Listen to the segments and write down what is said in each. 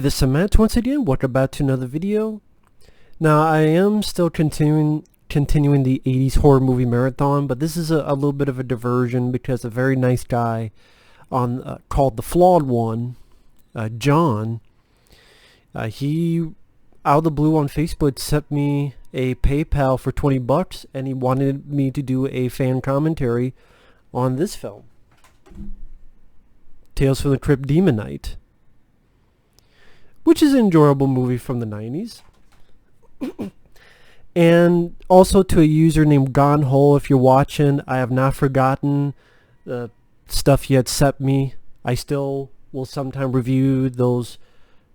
This is Cement once again. Welcome back to another video. Now I am still continuing the 80s horror movie marathon, but this is a little bit of a diversion because a very nice guy on called The Flawed One, John, he out of the blue on Facebook sent me a PayPal for $20 and he wanted me to do a fan commentary on this film, Tales from the Crypt Demon Knight, which is an enjoyable movie from the 90s. And also to a user named Gone Hole, if you're watching, I have not forgotten the stuff you had sent me. I still will sometime review those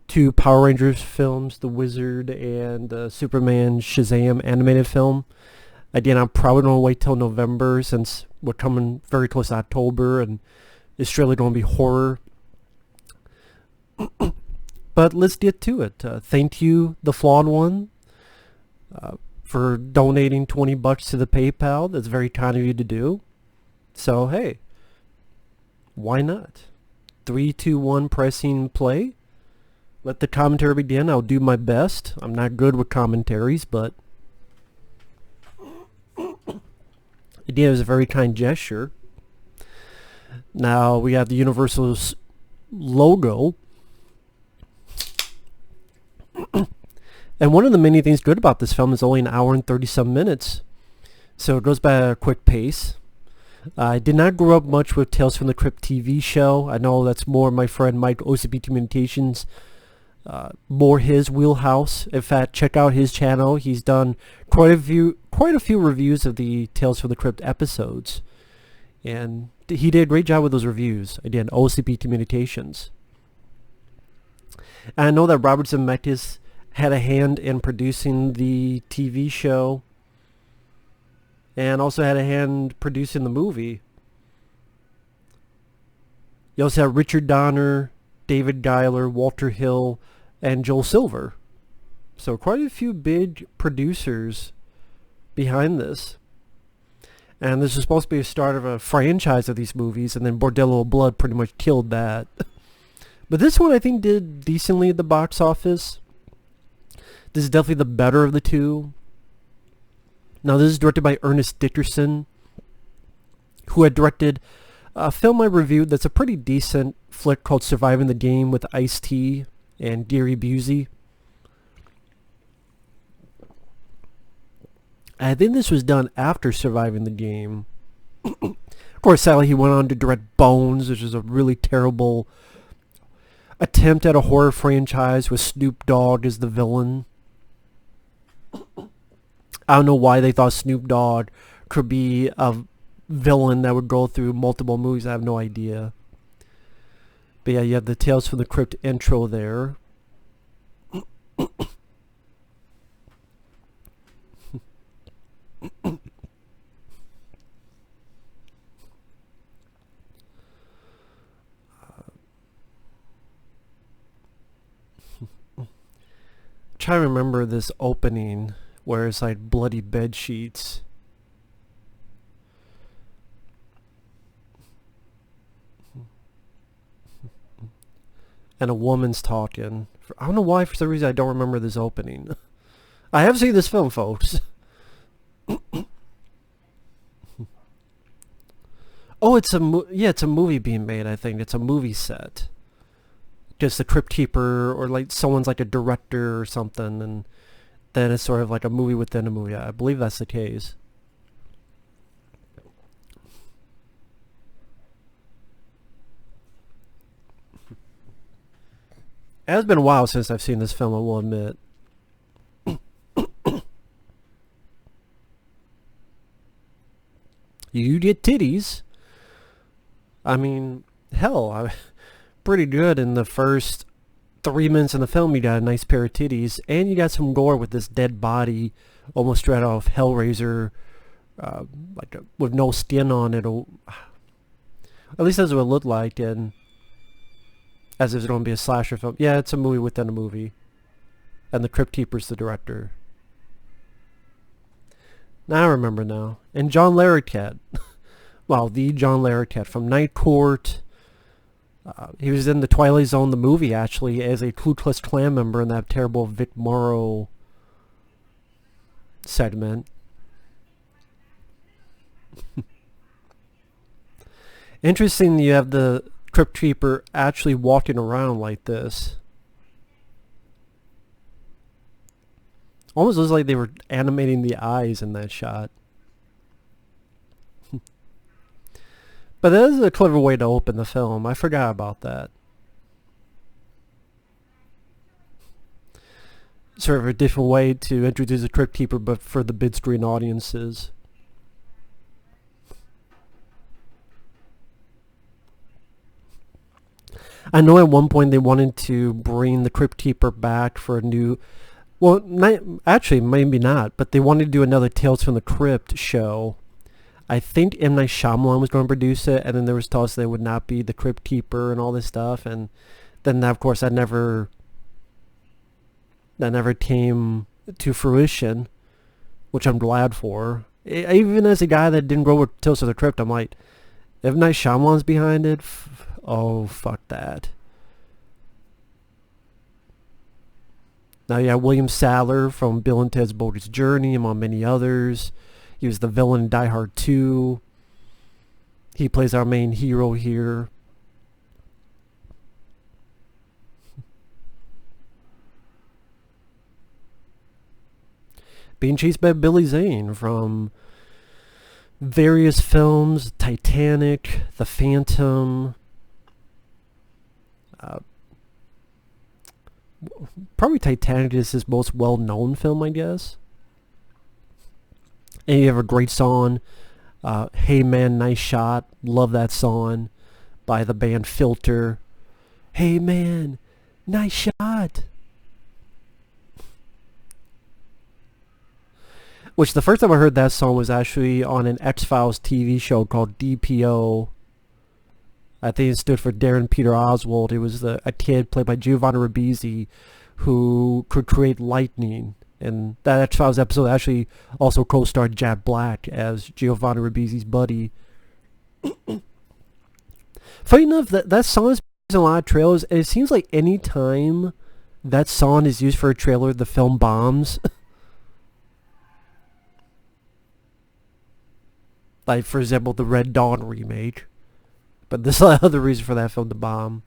two Power Rangers films, The Wizard and the Superman Shazam animated film. Again, I'm probably going to wait till November since we're coming very close to October and it's really going to be horror. But let's get to it. Thank you, The Flawed One, for donating $20 to the PayPal. That's very kind of you to do. So, hey, why not? 3, 2, 1, pressing play. Let the commentary begin. I'll do my best. I'm not good with commentaries, but again, it was a very kind gesture. Now, we have the Universal's logo. And one of the many things good about this film is only an hour and 30-some minutes, so it goes by a quick pace. I did not grow up much with Tales from the Crypt TV show. I know that's more my friend Mike OCP Communications, more his wheelhouse. In fact, check out his channel. He's done quite a few reviews of the Tales from the Crypt episodes, and he did a great job with those reviews. Again, OCP Communications. And I know that Robert Zemeckis had a hand in producing the TV show and also had a hand producing the movie. You also have Richard Donner, David Giler, Walter Hill, and Joel Silver. So quite a few big producers behind this. And this is supposed to be a start of a franchise of these movies, and then Bordello of Blood pretty much killed that. But this one I think did decently at the box office. This is definitely the better of the two. Now this is directed by Ernest Dickerson, who had directed a film I reviewed that's a pretty decent flick called Surviving the Game with Ice-T and Gary Busey. I think this was done after Surviving the Game. Of course, sadly, he went on to direct Bones, which is a really terrible attempt at a horror franchise with Snoop Dogg as the villain. I don't know why they thought Snoop Dogg could be a villain that would go through multiple movies. I have no idea. But yeah, you have the Tales from the Crypt intro there. Try to remember this opening where it's like bloody bed sheets. And a woman's talking. I don't know why, for some reason I don't remember this opening. I have seen this film, folks. Oh, it's a movie being made, I think. It's a movie set. Just the Crypt Keeper, or like someone's like a director or something, and then it's sort of like a movie within a movie. I believe that's the case. It has been a while since I've seen this film, I will admit. You get titties. I mean, hell, pretty good in the first 3 minutes in the film. You got a nice pair of titties, and you got some gore with this dead body, almost straight off Hellraiser, with no skin on it. At least that's what it looked like, and as if it's going to be a slasher film. Yeah, it's a movie within a movie, and the Crypt Keeper's the director. Now I remember now. And John Larroquette. Well, the John Larroquette from Night Court, He was in the Twilight Zone, the movie, actually, as a Ku Klux Klan member in that terrible Vic Morrow segment. Interesting, you have the Crypt Keeper actually walking around like this. Almost looks like they were animating the eyes in that shot. But that is a clever way to open the film. I forgot about that. Sort of a different way to introduce a Crypt Keeper, but for the big screen audiences. I know at one point they wanted to bring the Crypt Keeper back for a new... Well, actually, maybe not, but they wanted to do another Tales from the Crypt show. I think M. Night Shyamalan was going to produce it, and then there was talks that it would not be the Crypt Keeper and all this stuff, and then, of course, that never came to fruition, which I'm glad for. Even as a guy that didn't grow with Tales of the Crypt, I'm like, if M. Night Shyamalan's behind it, oh, fuck that. Now you have William Sadler from Bill and Ted's Bogus Journey, among many others. He was the villain in Die Hard 2. He plays our main hero here. Being chased by Billy Zane from various films, Titanic, The Phantom, probably Titanic is his most well-known film, I guess. And you have a great song, Hey Man, Nice Shot. Love that song by the band Filter. Hey Man, nice shot. Which the first time I heard that song was actually on an X-Files TV show called DPO. I think it stood for Darren Peter Oswald. It was a kid played by Giovanni Ribisi who could create lightning. And that X-Files episode actually also co-starred Jack Black as Giovanni Ribisi's buddy. Funny enough, that song is used in a lot of trailers, and it seems like any time that song is used for a trailer, the film bombs. Like, for example, the Red Dawn remake. But there's a lot of other reason for that film to bomb.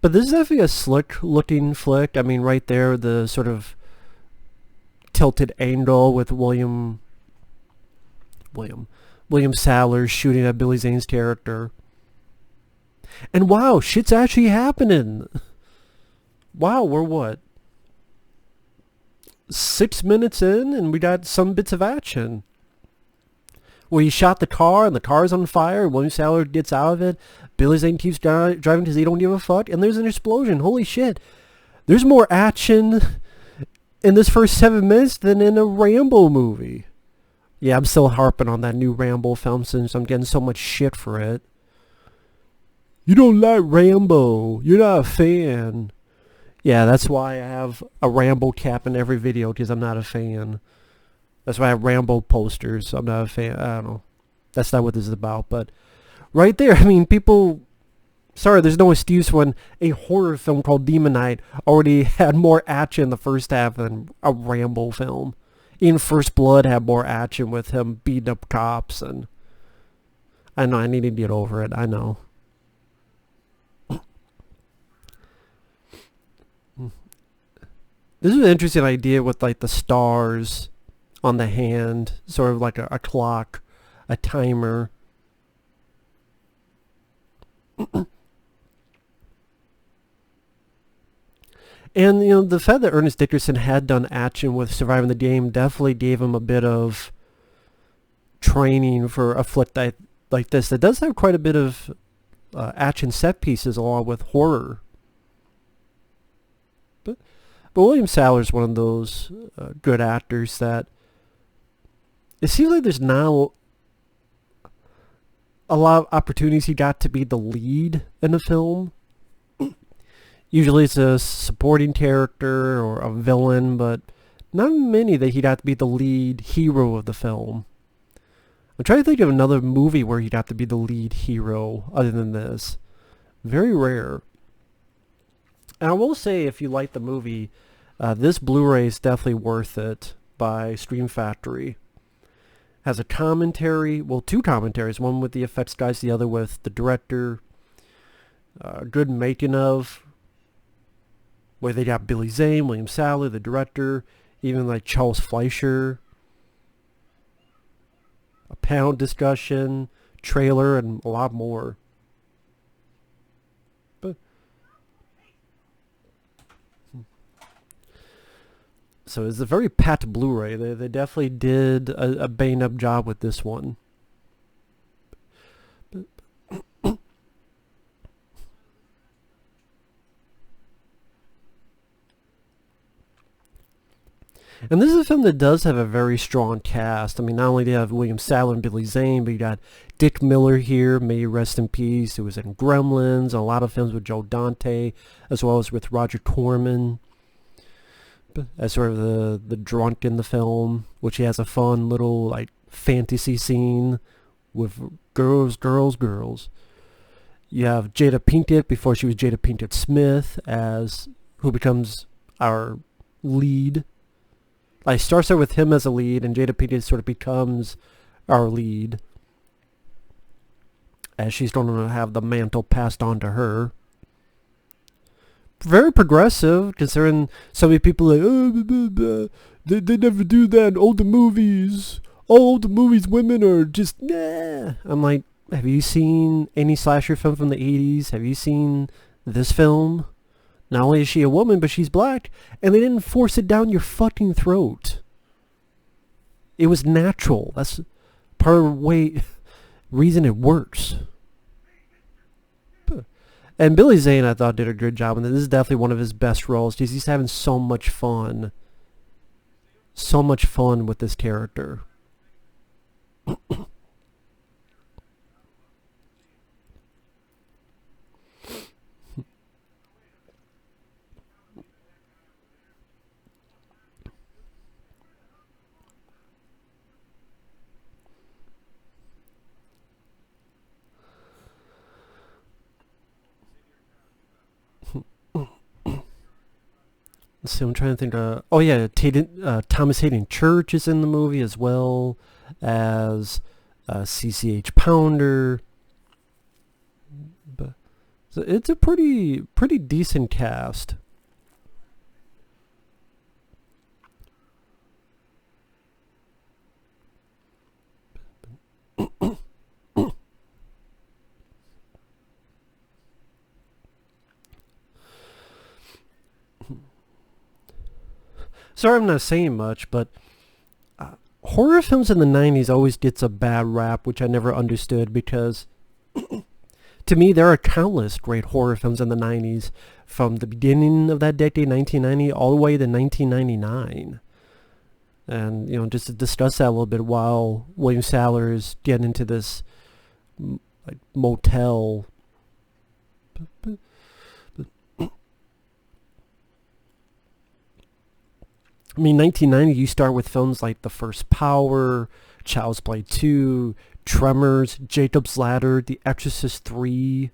But this is definitely a slick-looking flick. I mean, right there, the sort of tilted angle with William Sadler shooting at Billy Zane's character. And wow, shit's actually happening. Wow, we're what? 6 minutes in, and we got some bits of action. Where he shot the car, and the car's on fire, and William Sadler gets out of it. Billy Zane keeps driving because he don't give a fuck, and there's an explosion. Holy shit. There's more action in this first 7 minutes than in a Rambo movie. Yeah, I'm still harping on that new Rambo film since I'm getting so much shit for it. You don't like Rambo. You're not a fan. Yeah, that's why I have a Rambo cap in every video, because I'm not a fan. That's why I have Rambo posters. I'm not a fan. I don't know. That's not what this is about. But right there, I mean, people... Sorry, there's no excuse when a horror film called Demon Knight already had more action in the first half than a Rambo film. Even First Blood had more action with him beating up cops. And I know, I need to get over it. I know. This is an interesting idea with, like, the stars on the hand, sort of like a clock, a timer. And, you know, the fact that Ernest Dickerson had done action with Surviving the Game definitely gave him a bit of training for a flick like this. That does have quite a bit of action set pieces along with horror. But William Sadler's one of those good actors that it seems like there's now a lot of opportunities he got to be the lead in a film. Usually it's a supporting character or a villain, but not many that he got to be the lead hero of the film. I'm trying to think of another movie where he'd have to be the lead hero other than this. Very rare. And I will say, if you like the movie, this Blu-ray is definitely worth it by Stream Factory. Has a commentary, well, two commentaries, one with the effects guys, the other with the director. Good making of, where they got Billy Zane, William Sadler, the director, even like Charles Fleischer. A panel discussion, trailer, and a lot more. But so it's a very packed Blu-ray. They definitely did a bang-up job with this one. And this is a film that does have a very strong cast. I mean, not only do you have William Sadler and Billy Zane, but you got Dick Miller here, may he rest in peace, who was in Gremlins, and a lot of films with Joe Dante, as well as with Roger Corman, as sort of the drunk in the film, which he has a fun little, like, fantasy scene with girls. You have Jada Pinkett, before she was Jada Pinkett Smith, who becomes our lead. Like, starts out with him as a lead, and Jada Pinkett sort of becomes our lead, as she's going to have the mantle passed on to her. Very progressive, considering so many people are like, oh, blah, blah, blah. They never do that in older movies. All the movies, women are just, nah. I'm like, have you seen any slasher film from the 80s? Have you seen this film? Not only is she a woman, but she's black, and they didn't force it down your fucking throat. It was natural. That's part of the reason it works. And Billy Zane, I thought, did a good job, and this is definitely one of his best roles. He's having so much fun. So much fun with this character. Let's see, I'm trying to think. Oh yeah, Thomas Hayden Church is in the movie, as well as CCH Pounder. But so it's a pretty decent cast. Sorry, I'm not saying much, but horror films in the 90s always gets a bad rap, which I never understood, because to me there are countless great horror films in the 90s, from the beginning of that decade, 1990, all the way to 1999. And, you know, just to discuss that a little bit, while William Sadler is getting into this like motel. I mean, 1990, you start with films like The First Power, Child's Play 2, Tremors, Jacob's Ladder, The Exorcist 3.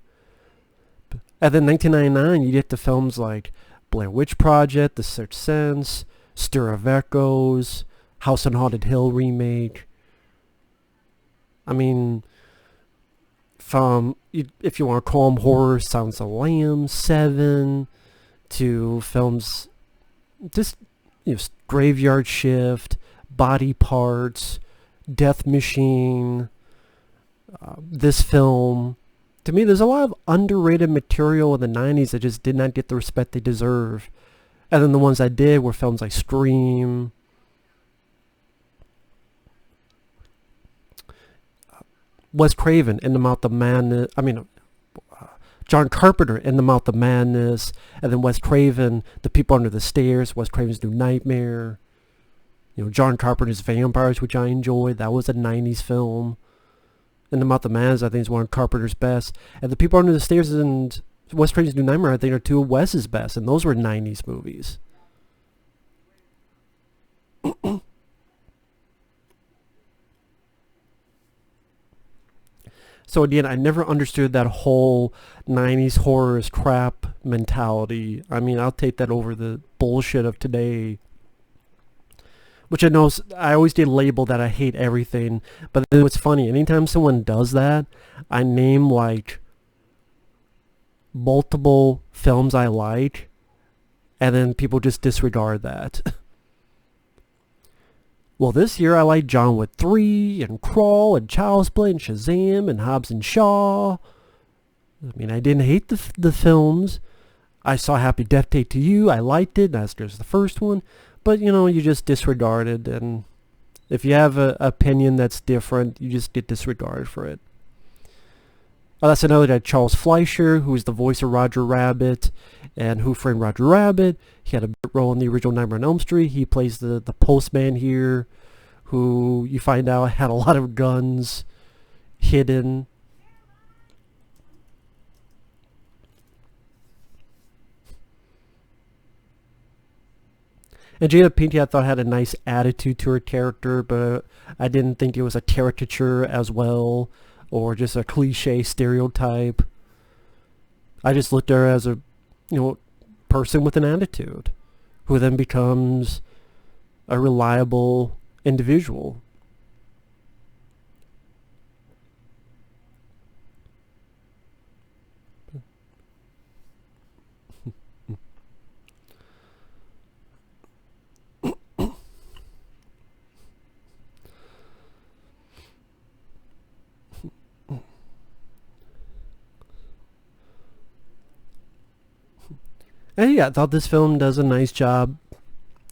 And then 1999, you get to films like Blair Witch Project, The Sixth Sense, Stir of Echoes, House on Haunted Hill remake. I mean, from, if you want to call them horror, Silence of the Lambs, Seven, to films just, you know, Graveyard Shift, Body Parts, Death Machine, this film. To me, there's a lot of underrated material in the 90s that just did not get the respect they deserve. And then the ones that did were films like Scream, Wes Craven, In the Mouth of Madness. John Carpenter, In the Mouth of Madness, and then Wes Craven, The People Under the Stairs, Wes Craven's New Nightmare. You know, John Carpenter's Vampires, which I enjoyed. That was a 90s film. In the Mouth of Madness, I think, is one of Carpenter's best. And The People Under the Stairs and Wes Craven's New Nightmare, I think, are two of Wes's best, and those were 90s movies. So again, I never understood that whole 90s horror is crap mentality. I mean, I'll take that over the bullshit of today. Which I know, I always did label that I hate everything. But then what's funny, anytime someone does that, I name like multiple films I like, and then people just disregard that. Well, this year I like John Wick 3 and Crawl and Child's Play and Shazam and Hobbs and Shaw. I mean, I didn't hate the films. I saw Happy Death Day to You. I liked it. That's just the first one. But, you know, you just disregard it. And if you have an opinion that's different, you just get disregarded for it. That's another guy, Charles Fleischer, who is the voice of Roger Rabbit and Who Framed Roger Rabbit. He had a big role in the original Nightmare on Elm Street. He plays the postman here, who you find out had a lot of guns hidden. And Jada Pinkett, I thought, had a nice attitude to her character, but I didn't think it was a caricature as well, or just a cliche stereotype. I just looked at her as a, person with an attitude, who then becomes a reliable individual. And yeah, I thought this film does a nice job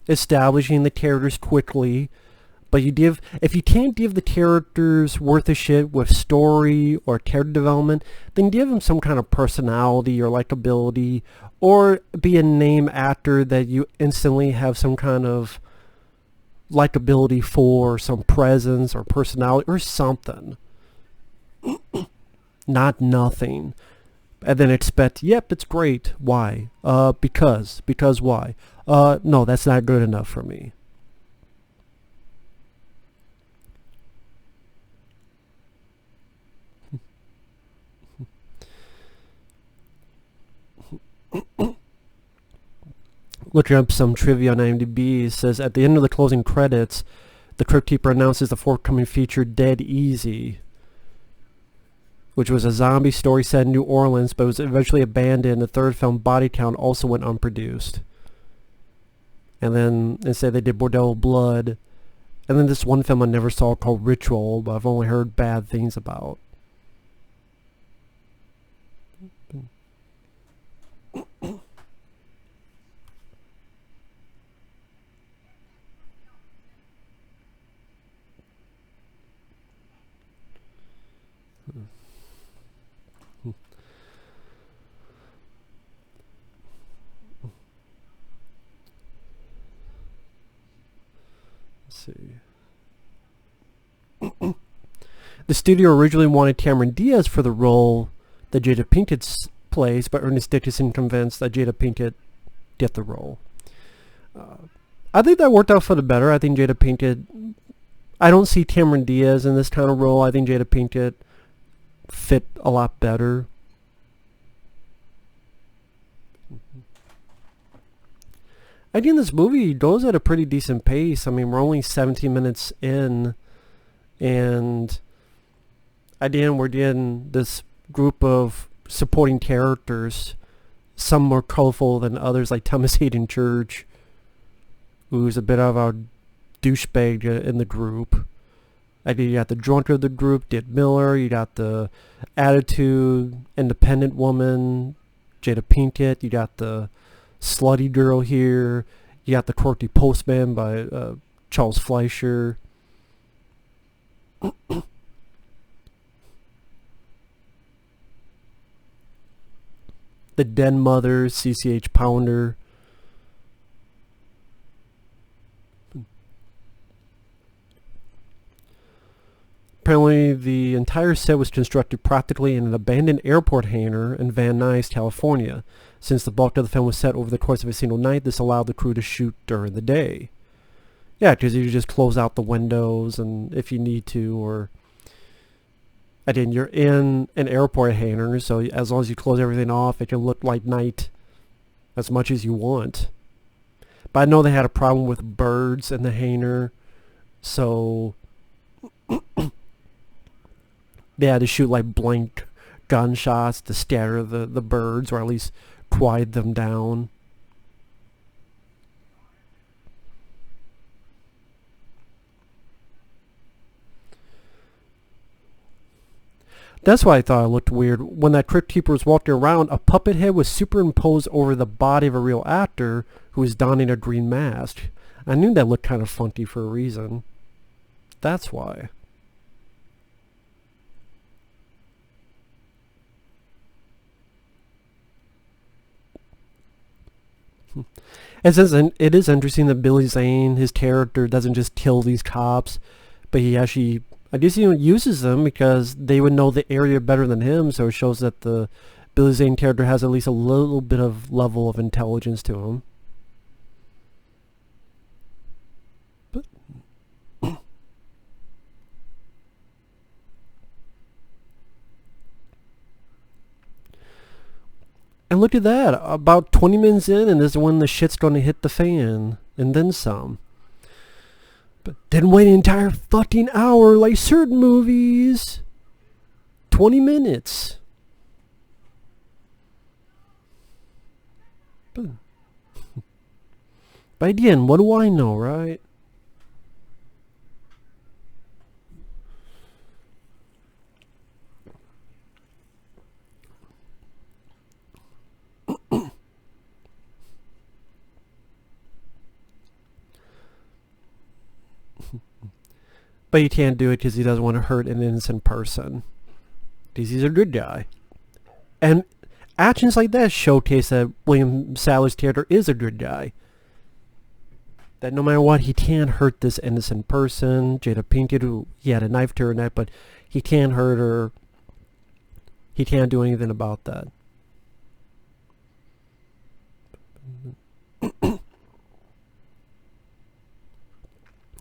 establishing the characters quickly, but if you can't give the characters worth a shit with story or character development, then give them some kind of personality or likability, or be a name actor that you instantly have some kind of likability for, some presence or personality or something. Not nothing. And then expect, yep, it's great. Why? Because why? No, that's not good enough for me. Looking up some trivia on IMDb, it says at the end of the closing credits, the Crypt Keeper announces the forthcoming feature Dead Easy, which was a zombie story set in New Orleans, but was eventually abandoned. The third film, Body Count, also went unproduced. And then instead they did Bordello Blood. And then this one film I never saw called Ritual, but I've only heard bad things about. See. The studio originally wanted Cameron Diaz for the role that Jada Pinkett plays, but Ernest Dickinson convinced that Jada Pinkett get the role. I think that worked out for the better. I think Jada Pinkett... I don't see Cameron Diaz in this kind of role. I think Jada Pinkett fit a lot better. I think this movie goes at a pretty decent pace. I mean, we're only 17 minutes in, and at the end we're getting this group of supporting characters, some more colorful than others, like Thomas Hayden Church, who's a bit of a douchebag in the group. I think you got the drunk of the group, Dick Miller. You got the attitude, independent woman, Jada Pinkett. You got the slutty girl here. You got the quirky postman by Charles Fleischer. The den mother, CCH Pounder. Apparently the entire set was constructed practically in an abandoned airport hangar in Van Nuys, California. Since the bulk of the film was set over the course of a single night, this allowed the crew to shoot during the day. Yeah, because you just close out the windows and if you need to, or... And then you're in an airport hangar, so as long as you close everything off, it can look like night as much as you want. But I know they had a problem with birds in the hangar, so they had to shoot like blank gunshots to scatter the birds, or at least quiet them down. That's why I thought it looked weird. When that Crypt Keeper was walking around, a puppet head was superimposed over the body of a real actor who was donning a green mask. I knew that looked kind of funky for a reason. That's why. It is interesting that Billy Zane, his character, doesn't just kill these cops, but he actually, I guess, uses them because they would know the area better than him. So it shows that the Billy Zane character has at least a little bit of level of intelligence to him. But and look at that, about 20 minutes in, and this is when the shit's going to hit the fan, and then some. But didn't wait an entire fucking hour like certain movies. 20 minutes. But again, what do I know, right? But he can't do it because he doesn't want to hurt an innocent person. Because he's a good guy. And actions like that showcase that William Sadler's character is a good guy. That no matter what, he can't hurt this innocent person. Jada Pinkett, who he had a knife to her neck, but he can't hurt her. He can't do anything about that.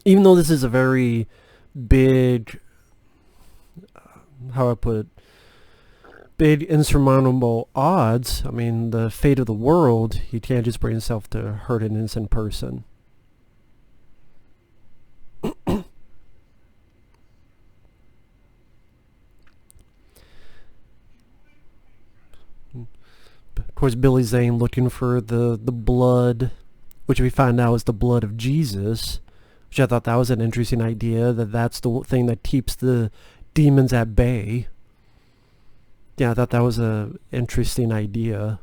Even though this is a very big, how I put it, big insurmountable odds. I mean, the fate of the world, he can't just bring himself to hurt an innocent person. Of course, Billy Zane looking for the blood, which we find out is the blood of Jesus, which I thought that was an interesting idea, that that's the thing that keeps the demons at bay. Yeah, I thought that was a interesting idea.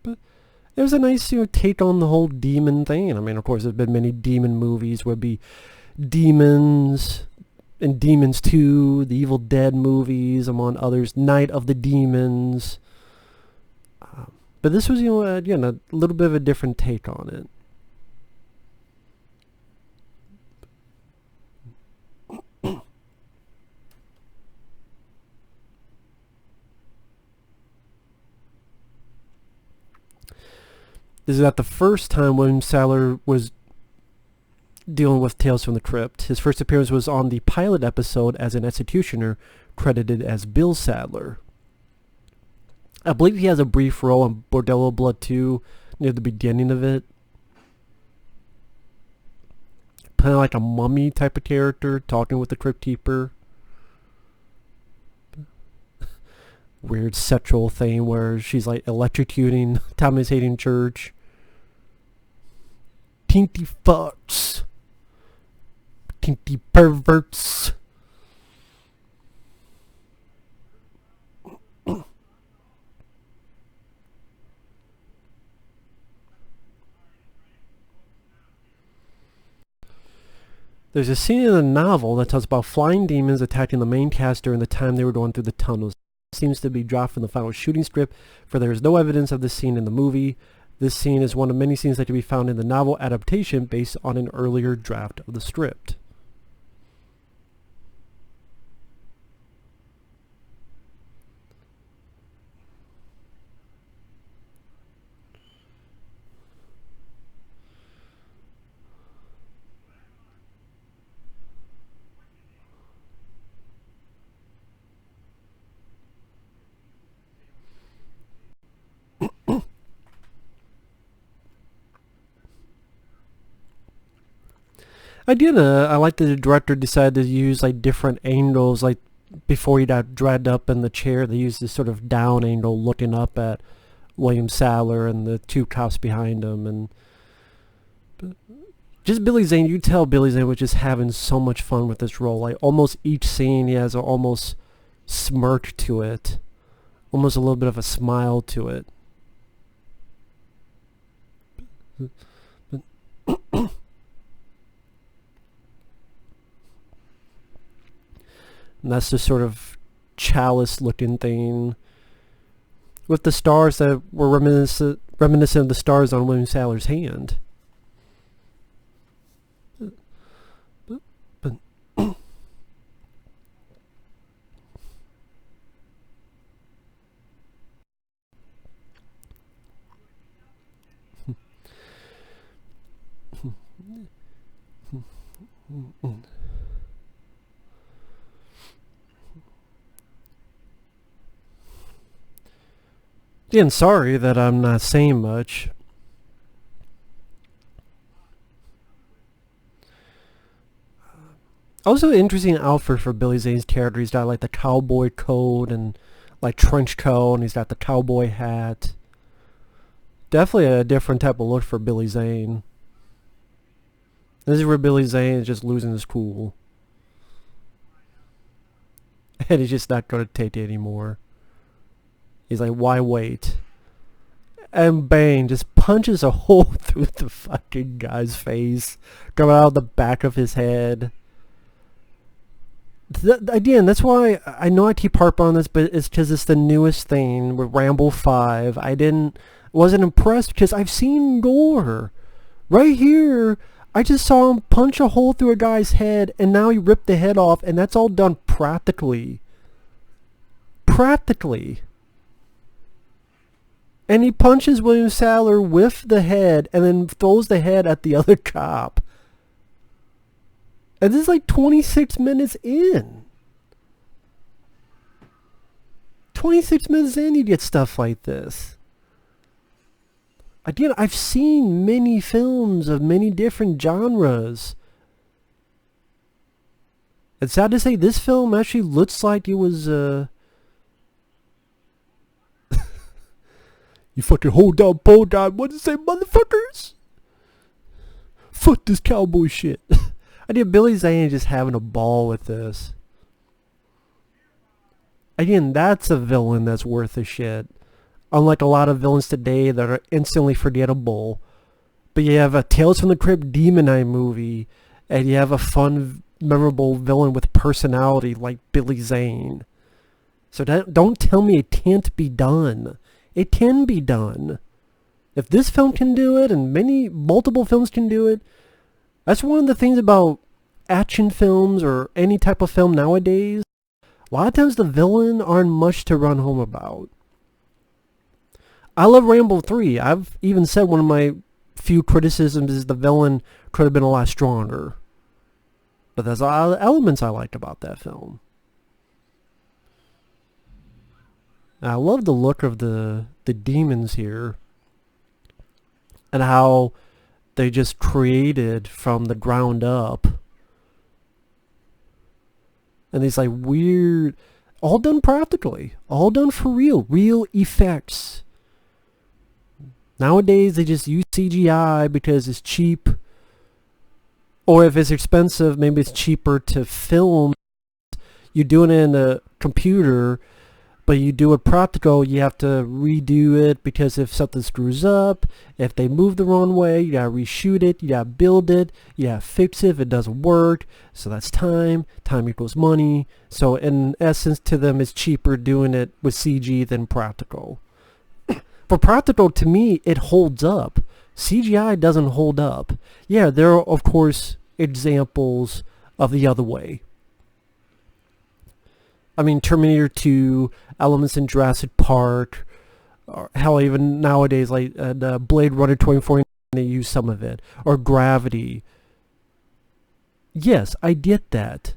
But it was a nice, take on the whole demon thing. I mean, of course, there's been many demon movies where it'd be demons and Demons 2, the Evil Dead movies, among others, Night of the Demons. But this was, again, a little bit of a different take on it. This is not the first time William Sadler was dealing with Tales from the Crypt. His first appearance was on the pilot episode as an executioner, credited as Bill Sadler. I believe he has a brief role in Bordello Blood 2 near the beginning of it. Kind of like a mummy type of character, talking with the Crypt Keeper. Weird sexual thing where she's like electrocuting Thomas Hayden Church. Tinty fucks. Tinty perverts. There's a scene in the novel that tells about flying demons attacking the main cast during the time they were going through the tunnels. It seems to be dropped from the final shooting script, for there is no evidence of this scene in the movie. This scene is one of many scenes that can be found in the novel adaptation based on an earlier draft of the script. I did. I like that the director decided to use like different angles. Like before he got dragged up in the chair, they used this sort of down angle, looking up at William Sadler and the two cops behind him, and just Billy Zane. You tell Billy Zane was just having so much fun with this role. Like almost each scene, he has an almost smirk to it, almost a little bit of a smile to it. And that's the sort of chalice-looking thing with the stars that were reminiscent of the stars on William Sadler's hand. But again, sorry that I'm not saying much. Also, interesting outfit for Billy Zane's character. He's got like the cowboy coat and like trench coat, and he's got the cowboy hat. Definitely a different type of look for Billy Zane. This is where Billy Zane is just losing his cool. And he's just not going to take it anymore. He's like, why wait? And bang, just punches a hole through the fucking guy's face, coming out of the back of his head. Again, that's why I know I keep harping on this, but it's because it's the newest thing with Rambo 5. Wasn't impressed because I've seen gore. Right here, I just saw him punch a hole through a guy's head, and now he ripped the head off, and that's all done practically. Practically. And he punches William Sadler with the head, and then throws the head at the other cop. And this is like 26 minutes in. 26 minutes in, you get stuff like this. Again, I've seen many films of many different genres. It's sad to say this film actually looks like it was, You fucking hold down, pull down, what does it say, motherfuckers? Fuck this cowboy shit. I think Billy Zane just having a ball with this. Again, that's a villain that's worth a shit. Unlike a lot of villains today that are instantly forgettable. But you have a Tales from the Crypt Demon Eye movie, and you have a fun, memorable villain with personality like Billy Zane. So don't tell me it can't be done. It can be done. If this film can do it, and multiple films can do it, that's one of the things about action films or any type of film nowadays. A lot of times the villain aren't much to run home about. I love Rambo 3. I've even said one of my few criticisms is the villain could have been a lot stronger. But there's a lot of elements I like about that film. I love the look of the demons here. And how they just created from the ground up. And these like weird, all done practically, all done for real effects. Nowadays they just use CGI because it's cheap. Or if it's expensive, maybe it's cheaper to film. You do it in a computer, but you do it practical, you have to redo it because if something screws up, if they move the wrong way, you gotta reshoot it, you gotta build it, you gotta fix it if it doesn't work. So that's time equals money. So in essence to them it's cheaper doing it with CG than practical. For practical, to me, it holds up. CGI doesn't hold up. Yeah, there are of course examples of the other way. I mean, Terminator 2, elements in Jurassic Park, or hell, even nowadays, like the Blade Runner 2049, they use some of it. Or Gravity. Yes, I get that.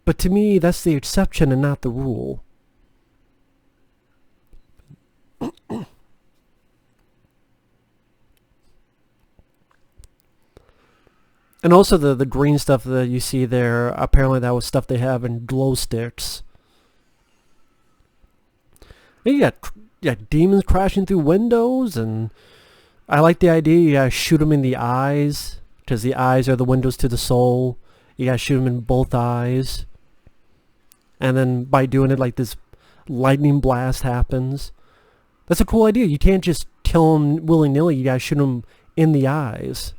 But to me, that's the exception and not the rule. And also the green stuff that you see there, apparently that was stuff they have in glow sticks. And you got demons crashing through windows, and I like the idea you gotta shoot them in the eyes, because the eyes are the windows to the soul. You gotta shoot them in both eyes. And then by doing it, like, this lightning blast happens. That's a cool idea. You can't just kill them willy-nilly. You gotta shoot them in the eyes.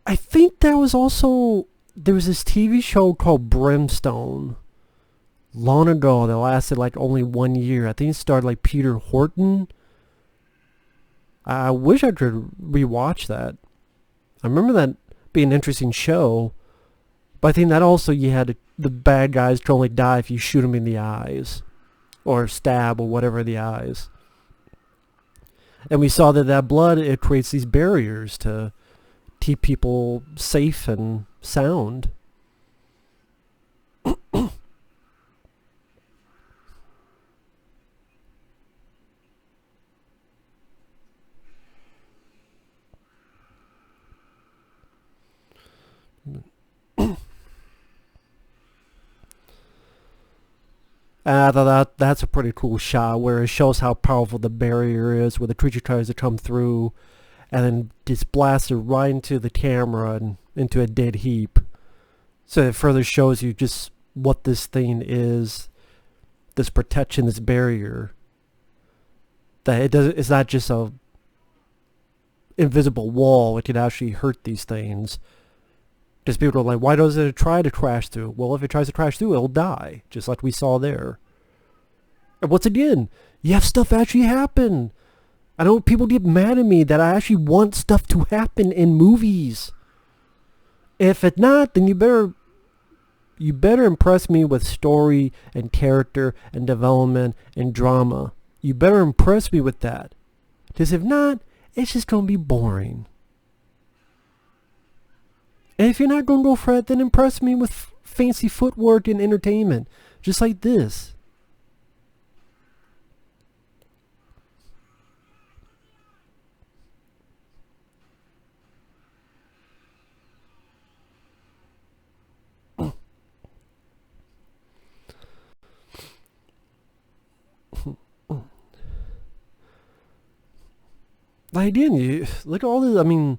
I think there was this TV show called Brimstone long ago that lasted like only 1 year. I think it starred like Peter Horton. I wish I could rewatch that. I remember that being an interesting show, but I think that also you had the bad guys can only die if you shoot them in the eyes, or stab, or whatever, the eyes. And we saw that blood, it creates these barriers to keep people safe and sound. And I thought that's a pretty cool shot where it shows how powerful the barrier is, where the creature tries to come through and then just blasted right into the camera and into a dead heap. So it further shows you just what this thing is, this protection, this barrier. That it's not just a invisible wall. It can actually hurt these things. Because people are like, why does it try to crash through? Well, if it tries to crash through, it'll die, just like we saw there. And once again, you have stuff actually happen. I know people get mad at me that I actually want stuff to happen in movies. If it's not, then you better impress me with story and character and development and drama. You better impress me with that. Because if not, it's just going to be boring. And if you're not going to go for it, then impress me with fancy footwork and entertainment. Just like this. Like, again, you look at all this,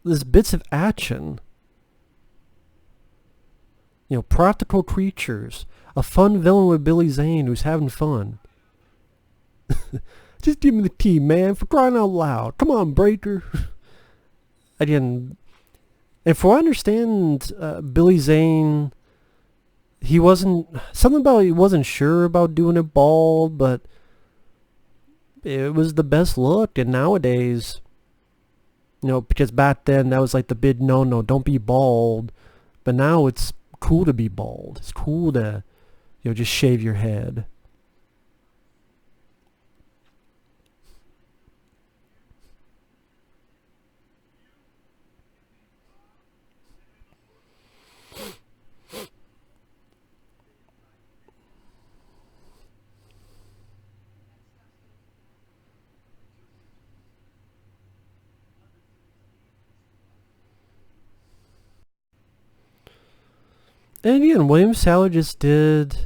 there's bits of action. Practical creatures. A fun villain with Billy Zane who's having fun. Just give me the key, man, for crying out loud. Come on, Breaker. Again, and for I understand, Billy Zane, he wasn't sure about doing it bald, but it was the best look. And nowadays, because back then that was like the big no, don't be bald. But now it's cool to be bald. It's cool to, just shave your head. And again, William Sadler just did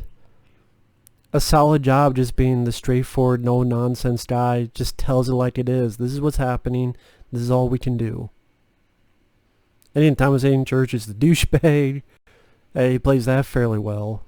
a solid job just being the straightforward, no-nonsense guy. Just tells it like it is. This is what's happening. This is all we can do. And in Thomas Hayden Church is the douchebag. He plays that fairly well.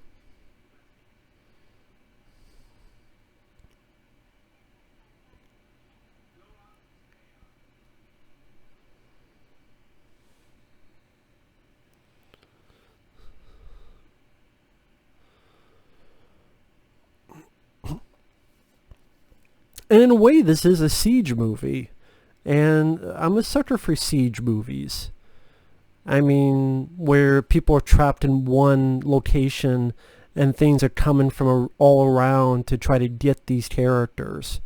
And in a way, this is a siege movie. And I'm a sucker for siege movies. Where people are trapped in one location and things are coming from all around to try to get these characters.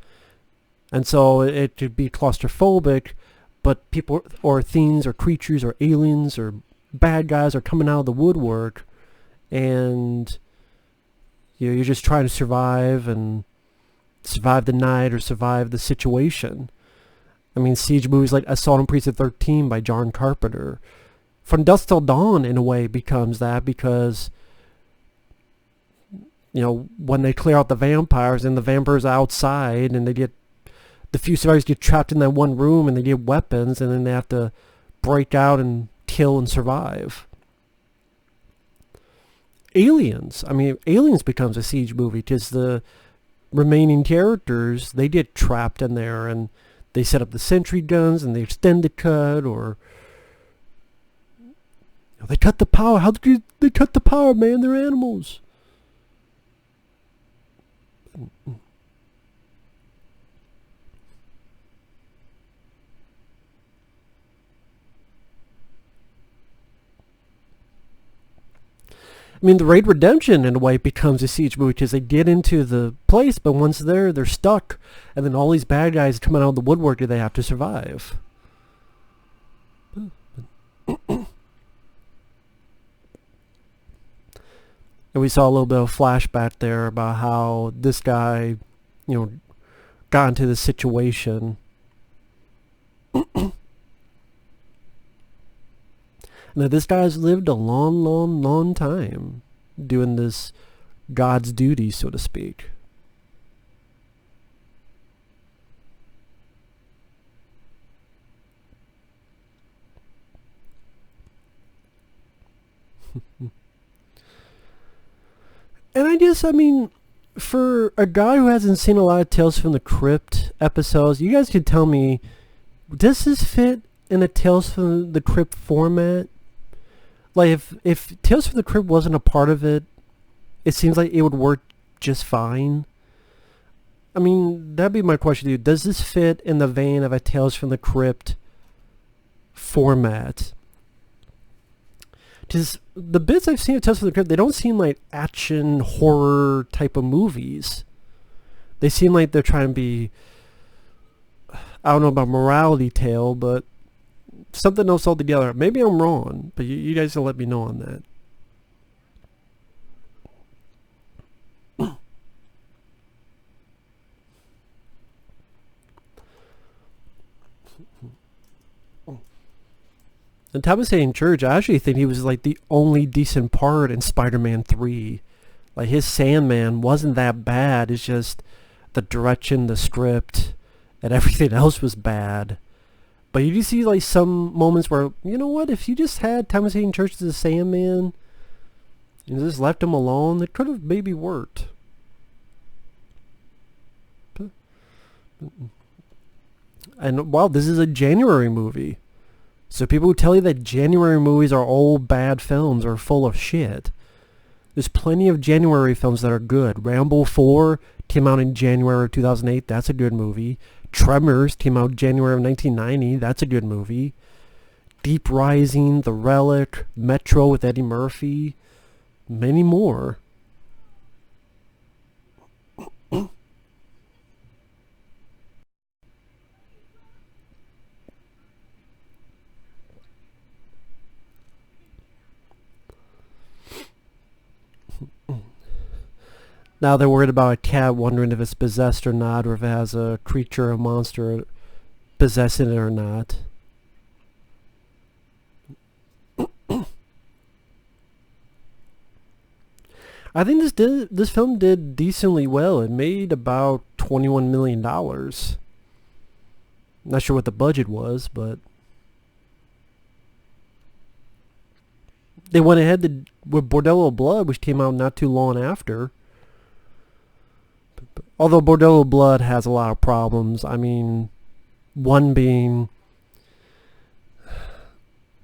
And so it could be claustrophobic, but people or things or creatures or aliens or bad guys are coming out of the woodwork, and you're just trying to survive the night or survive the situation. I mean, siege movies like Assault on Precinct 13 by John Carpenter. From Dusk Till Dawn, in a way, becomes that because, when they clear out the vampires and the vampires are outside and the few survivors get trapped in that one room and they get weapons and then they have to break out and kill and survive. Aliens becomes a siege movie because the remaining characters, they get trapped in there and they set up the sentry guns and the extended cut, or they cut the power. How did they cut the power, man? They're animals. I mean, the Raid Redemption, in a way, becomes a siege movie because they get into the place, but once they're stuck, and then all these bad guys coming out of the woodwork that they have to survive. And we saw a little bit of flashback there about how this guy, got into this situation. Now, this guy's lived a long, long, long time doing this God's duty, so to speak. And for a guy who hasn't seen a lot of Tales from the Crypt episodes, you guys could tell me, does this fit in a Tales from the Crypt format? Like, if Tales from the Crypt wasn't a part of it, it seems like it would work just fine. I mean, that'd be my question to you. Does this fit in the vein of a Tales from the Crypt format? Because the bits I've seen of Tales from the Crypt, they don't seem like action, horror type of movies. They seem like they're trying to be, I don't know about morality tale, but something else altogether. Maybe I'm wrong, but you guys will let me know on that. And Thomas Hayden Church, I actually think he was like the only decent part in Spider-Man 3. Like, his Sandman wasn't that bad. It's just the direction, the script, and everything else was bad. But you do see like some moments where, you know what, if you just had Thomas Hayden Church as a Sandman and just left him alone, it could have maybe worked. And wow, this is a January movie. So people who tell you that January movies are all bad films are full of shit. There's plenty of January films that are good. Rambo 4 came out in January of 2008. That's a good movie. Tremors came out January of 1990. That's a good movie. Deep Rising, The Relic, Metro with Eddie Murphy. Many more. Now they're worried about a cat, wondering if it's possessed or not, or if it has a creature, a monster possessing it or not. I think this film did decently well. It made about $21 million. Not sure what the budget was, but they went ahead with Bordello Blood, which came out not too long after. Although Bordello Blood has a lot of problems. I mean, one being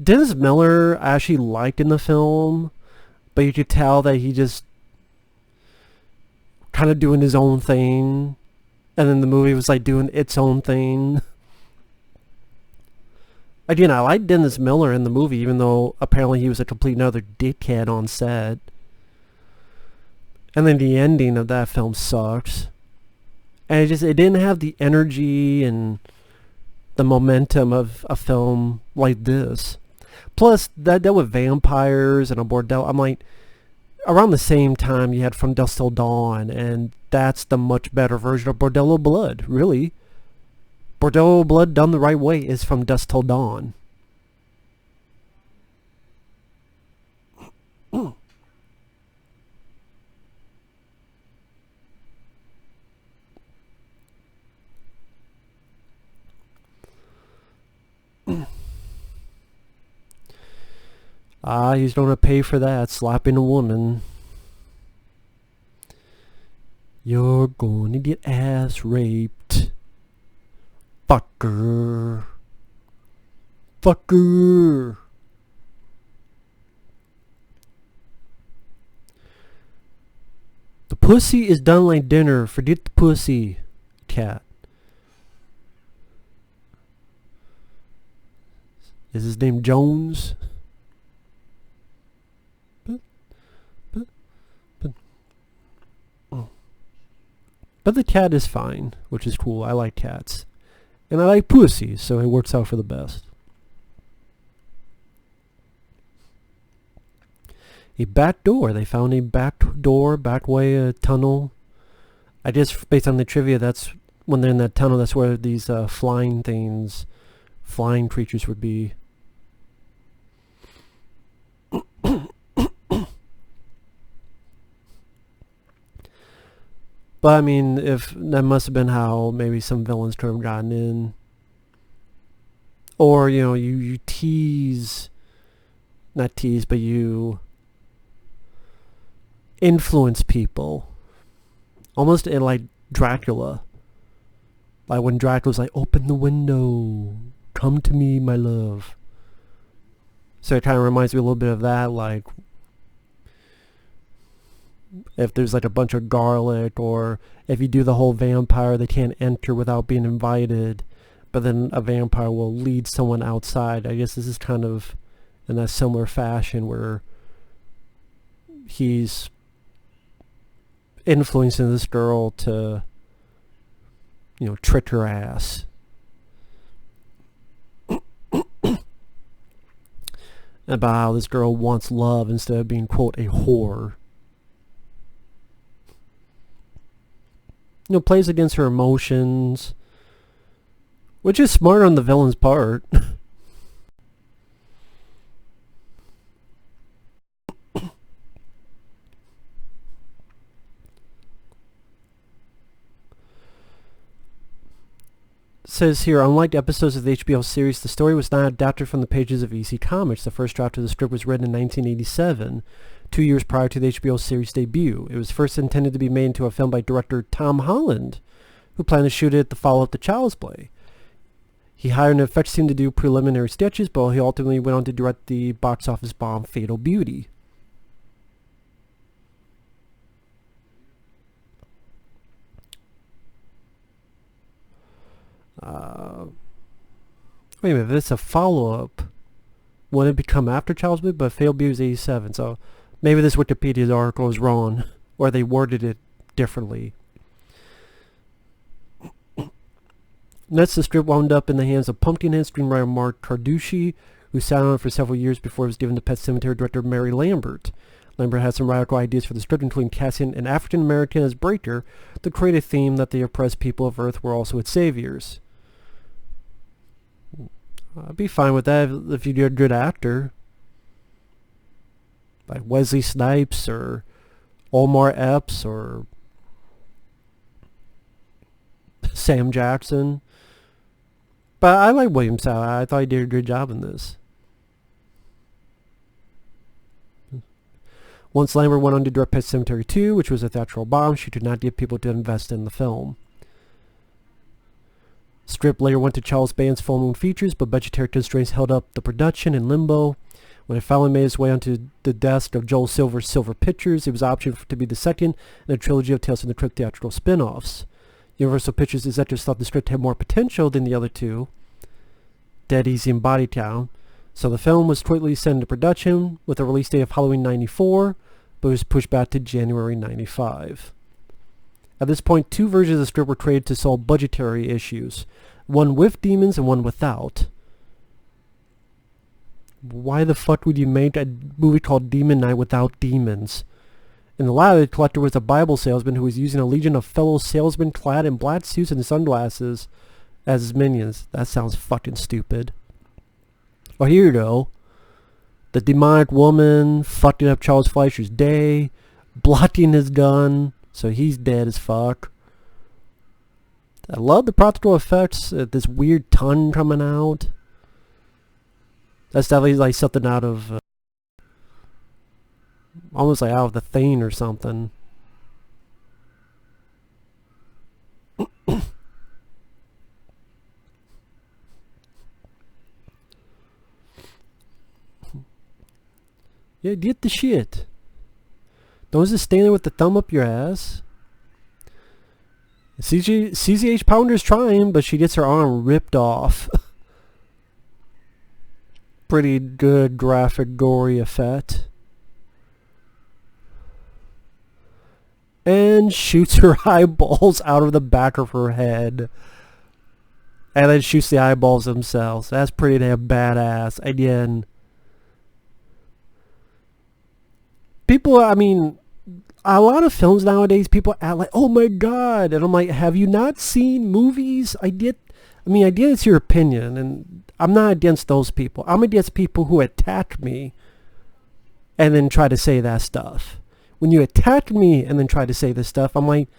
Dennis Miller I actually liked in the film, but you could tell that he just kind of doing his own thing, and then the movie was like doing its own thing. Again, I liked Dennis Miller in the movie, even though apparently he was a complete another dickhead on set. And then the ending of that film sucks. And it didn't have the energy and the momentum of a film like this. Plus, that dealt with vampires and a bordel. I'm like, around the same time you had From Dusk Till Dawn, and that's the much better version of Bordello Blood, really. Bordeaux blood done the right way is From Dusk Till Dawn. He's gonna pay for that, slapping a woman. You're gonna get ass raped. Fucker. Fucker. The pussy is done like dinner. Forget the pussy, cat. Is his name Jones? But the cat is fine, which is cool. I like cats. And I like pussies, so it works out for the best. A back door. They found a back door, back way, a tunnel. I guess based on the trivia, that's when they're in that tunnel, that's where these flying things, flying creatures would be. But I mean, if that must have been how maybe some villains could have gotten in. Or, you know, you tease, not tease, but you influence people. Almost in like Dracula. Like when Dracula's like, open the window, come to me, my love. So it kind of reminds me a little bit of that, like if there's like a bunch of garlic, or if you do the whole vampire, they can't enter without being invited, but then a vampire will lead someone outside. I guess this is kind of in a similar fashion where he's influencing this girl to, you know, trick her ass. About how this girl wants love instead of being, quote, a whore. You know, plays against her emotions, which is smart on the villain's part. Says here, unlike episodes of the HBO series, the story was not adapted from the pages of EC Comics. The first draft of the script was written in 1987, 2 years prior to the HBO series debut. It was first intended to be made into a film by director Tom Holland, who planned to shoot it to follow up to Child's Play. He hired an effects team to do preliminary sketches, but he ultimately went on to direct the box office bomb Fatal Beauty. Wait a minute, if it's a follow-up, wouldn't it become after Child's Play? But Fatal Beauty is 87, so maybe this Wikipedia article is wrong, or they worded it differently. Next, the script wound up in the hands of Pumpkinhead screenwriter Mark Carducci, who sat on it for several years before it was given to Pet Sematary director Mary Lambert. Lambert had some radical ideas for the script, including casting an African American as Breaker to create a theme that the oppressed people of Earth were also its saviors. I'd be fine with that if you're a good actor. Like Wesley Snipes or Omar Epps or Sam Jackson. But I like William Sadler. I thought he did a good job in this. Once Lambert went on to direct Pet Sematary 2, which was a theatrical bomb, she did not get people to invest in the film. Script later went to Charles Band's Full Moon Features, but budgetary constraints held up the production in limbo. When it finally made its way onto the desk of Joel Silver's Silver Pictures, it was optioned to be the second in a trilogy of Tales from the Crypt theatrical spin-offs. Universal Pictures executives thought the script had more potential than the other two, Dead Easy and Body Count, so the film was quickly sent into production with a release date of Halloween 94, but it was pushed back to January 95. At this point, two versions of the script were created to solve budgetary issues, one with demons and one without. Why the fuck would you make a movie called Demon Night without demons? In the latter, the collector was a Bible salesman who was using a legion of fellow salesmen clad in black suits and sunglasses as his minions. That sounds fucking stupid. Oh, here you go. The demonic woman fucking up Charles Fleischer's day, blocking his gun, so he's dead as fuck. I love the practical effects. This weird tongue coming out. That's definitely like something out of, almost like out of The Thing or something. Yeah, get the shit. Don't just stand there with the thumb up your ass. CCH Pounder's trying, but she gets her arm ripped off. Pretty good graphic, gory effect. And shoots her eyeballs out of the back of her head. And then shoots the eyeballs themselves. That's pretty damn badass. Again, people, I mean, a lot of films nowadays, people act like, oh my god. And I'm like, have you not seen movies? I get it's your opinion. And I'm not against those people. I'm against people who attack me and then try to say that stuff. When you attack me and then try to say this stuff, I'm like,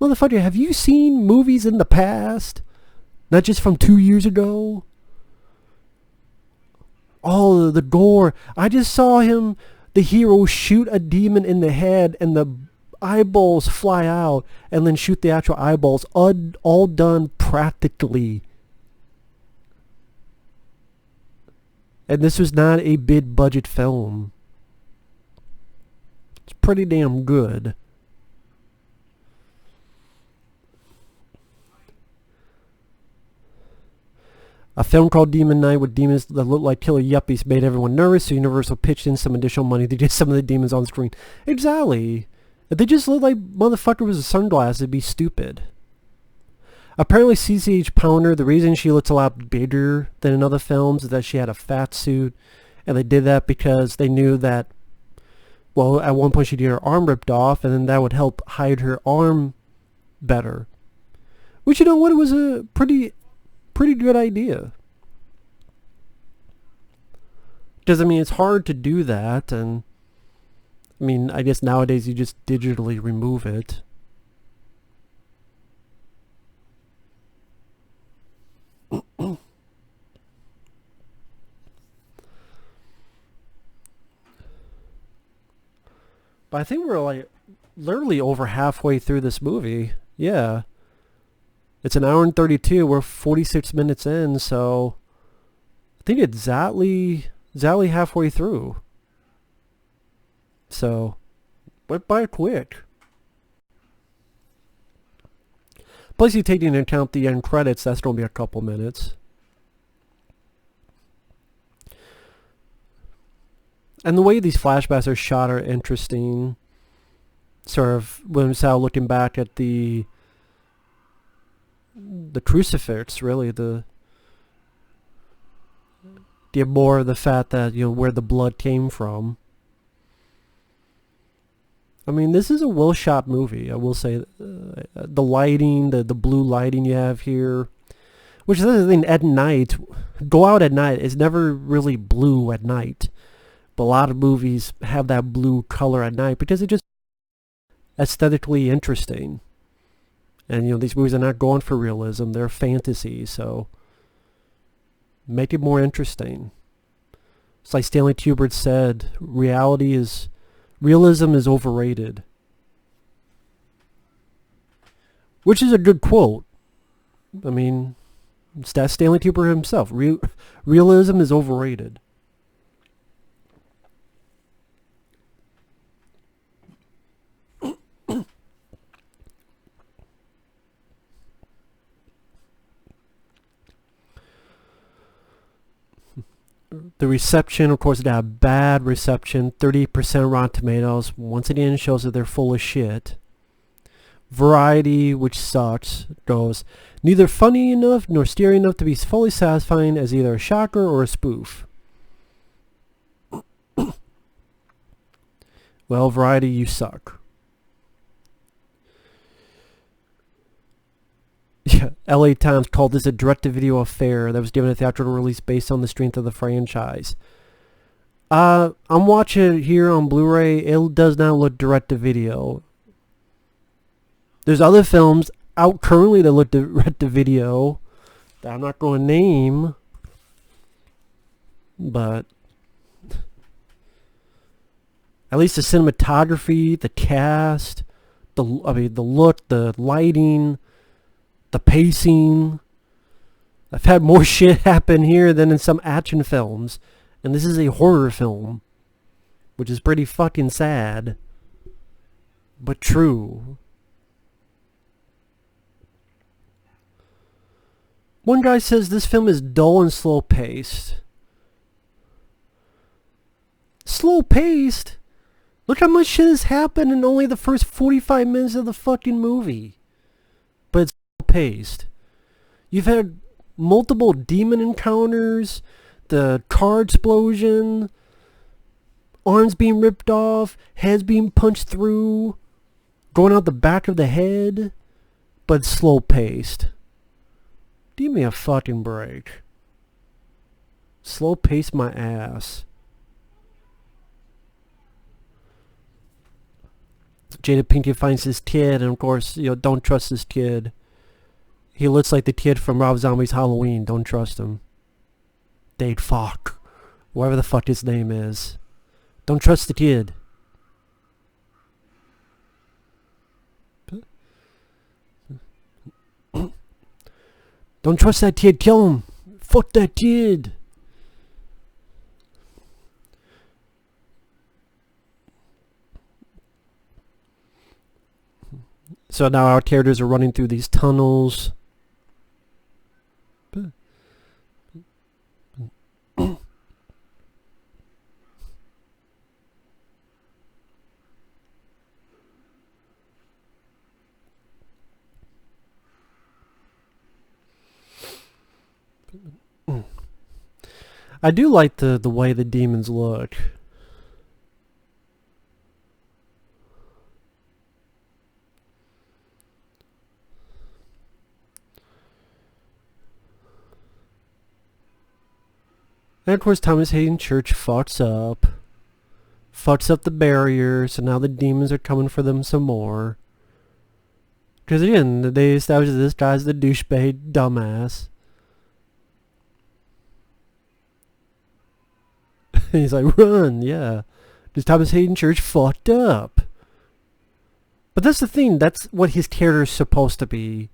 motherfucker, have you seen movies in the past? Not just from 2 years ago? Oh, the gore. I just saw the hero, shoot a demon in the head and the eyeballs fly out and then shoot the actual eyeballs. All done practically. And this was not a big budget film. It's pretty damn good. A film called Demon Knight with demons that look like killer yuppies made everyone nervous, so Universal pitched in some additional money to get some of the demons on screen. Exactly. If they just looked like motherfucker with a sunglass, it'd be stupid. Apparently CCH Pounder, the reason she looks a lot bigger than in other films is that she had a fat suit, and they did that because they knew that, well, at one point she'd get her arm ripped off, and then that would help hide her arm better. Which, you know what, it was a pretty good idea. Because, I mean, it's hard to do that, and, I mean, I guess nowadays you just digitally remove it. But I think we're like literally over halfway through this movie. Yeah. It's an hour and 32. We're 46 minutes in, so I think it's exactly halfway through. So, went by quick. Plus, you take into account the end credits, that's going to be a couple minutes. And the way these flashbacks are shot are interesting. Sort of, when Sal looking back at the crucifix, really, the more of the fact that, you know, where the blood came from. I mean, this is a well shot movie, I will say. The lighting, the blue lighting you have here, which is the thing, at night, go out at night, it's never really blue at night. But a lot of movies have that blue color at night because it's just aesthetically interesting. And, you know, these movies are not going for realism, they're fantasy, so make it more interesting. It's like Stanley Kubrick said, realism is overrated. Which is a good quote. I mean, that's Stanley Kubrick himself. Realism is overrated. The reception, of course, it got a bad reception. 30% Rotten Tomatoes. Once again, shows that they're full of shit. Variety, which sucks, goes, neither funny enough nor scary enough to be fully satisfying as either a shocker or a spoof. Well, Variety, you suck. LA Times called this a direct-to-video affair that was given a theatrical release based on the strength of the franchise. I'm watching it here on Blu-ray. It does not look direct-to-video. There's other films out currently that look direct-to-video that I'm not going to name, but at least the cinematography, the cast, the look, the lighting, the pacing. I've had more shit happen here than in some action films. And this is a horror film, which is pretty fucking sad, but true. One guy says this film is dull and slow-paced. Slow-paced? Look how much shit has happened in only the first 45 minutes of the fucking movie. But it's slow-paced. You've had multiple demon encounters, the car explosion, arms being ripped off, heads being punched through, going out the back of the head, but slow-paced. Give me a fucking break. Slow-paced my ass. Jada Pinkett finds this kid, and of course, don't trust this kid. He looks like the kid from Rob Zombie's Halloween. Don't trust him. Dade Falk, whatever the fuck his name is. Don't trust the kid. Don't trust that kid. Kill him. Fuck that kid. So now our characters are running through these tunnels. I do like the way the demons look. And of course Thomas Hayden Church fucks up the barrier, so now the demons are coming for them some more. Because again, they established that this guy's the douchebag dumbass. He's like, run, yeah. This Thomas Hayden Church fucked up. But that's the thing, that's what his character is supposed to be.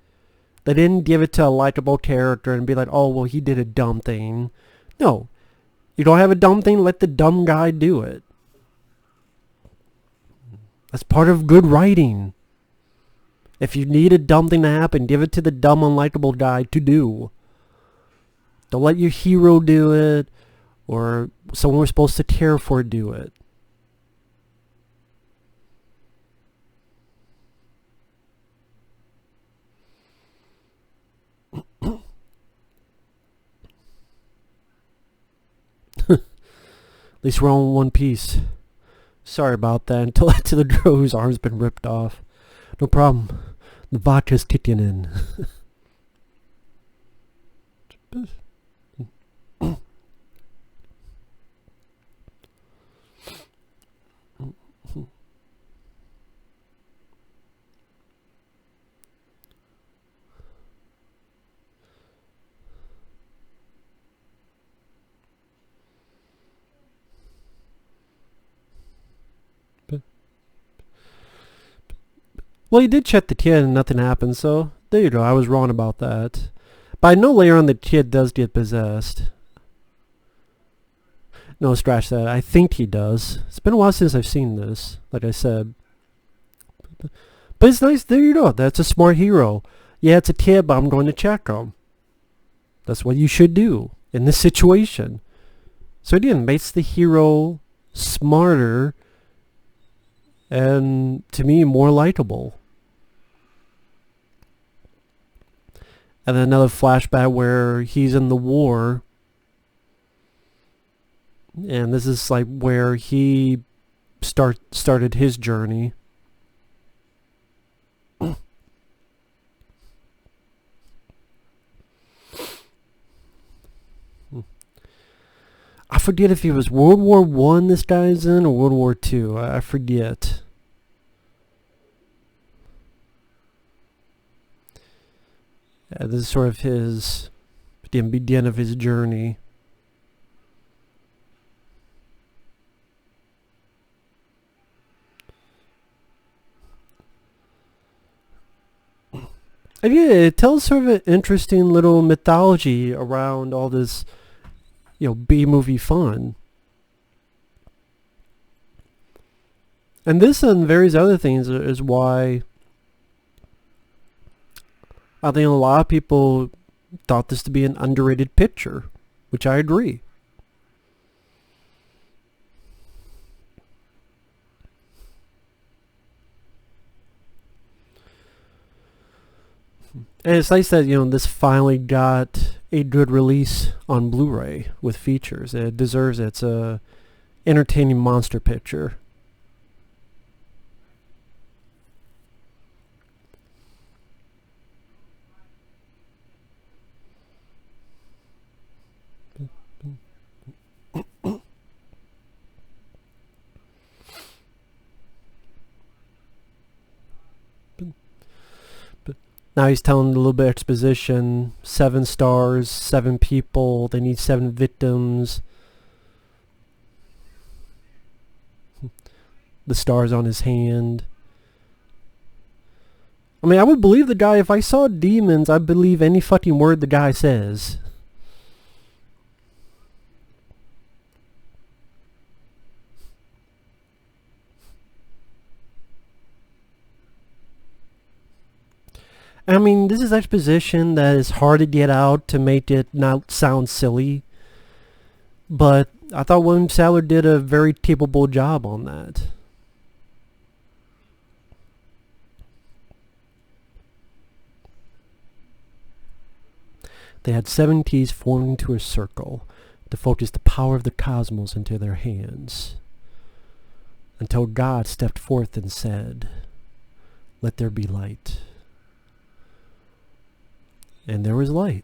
They didn't give it to a likable character and be like, oh, well, he did a dumb thing. No. You don't have a dumb thing, let the dumb guy do it. That's part of good writing. If you need a dumb thing to happen, give it to the dumb, unlikable guy to do. Don't let your hero do it, or someone we're supposed to care for do it. At least we're all in one piece. Sorry about that. Until the girl whose arm's been ripped off. No problem. The vodka's kicking in. Well, he did check the kid and nothing happened, so there you go. I was wrong about that. But I know later on the kid does get possessed. No, scratch that. I think he does. It's been a while since I've seen this, like I said. But it's nice. There you go. That's a smart hero. Yeah, it's a kid, but I'm going to check him. That's what you should do in this situation. So again, makes the hero smarter and, to me, more likable. And then another flashback where he's in the war. And this is like where he started his journey. forget if it was World War One this guy's in or World War Two. I forget. This is sort of the beginning of his journey. And yeah, it tells sort of an interesting little mythology around all this, B-movie fun. And this and various other things is why I think a lot of people thought this to be an underrated picture, which I agree. And it's nice that, this finally got a good release on Blu-ray with features. It deserves it. It's a entertaining monster picture. Now he's telling a little bit of exposition. 7 stars, 7 people. They need 7 victims. The stars on his hand. I mean, I would believe the guy. If I saw demons, I'd believe any fucking word the guy says. I mean, this is exposition that is hard to get out to make it not sound silly. But I thought William Sadler did a very capable job on that. They had 7 keys formed into a circle to focus the power of the cosmos into their hands. Until God stepped forth and said, "Let there be light." And there was light.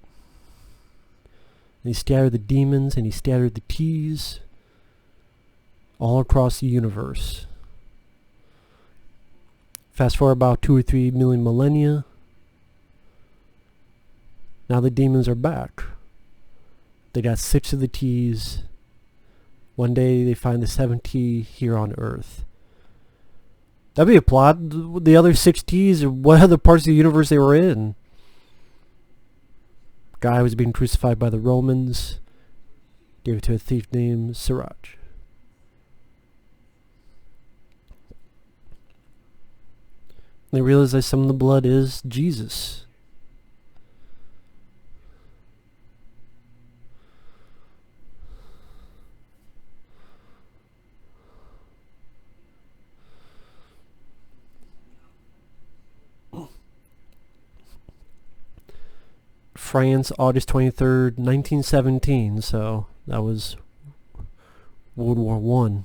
And he scattered the demons and he scattered the keys all across the universe. Fast forward about 2 or 3 million millennia. Now the demons are back. They got 6 of the keys. One day they find the 7th key here on Earth. That'd be a plot. The other 6 keys, what other parts of the universe they were in? Guy was being crucified by the Romans. Gave it to a thief named Sirach. They realized that some of the blood is Jesus. France, August 23rd, 1917, so that was World War One.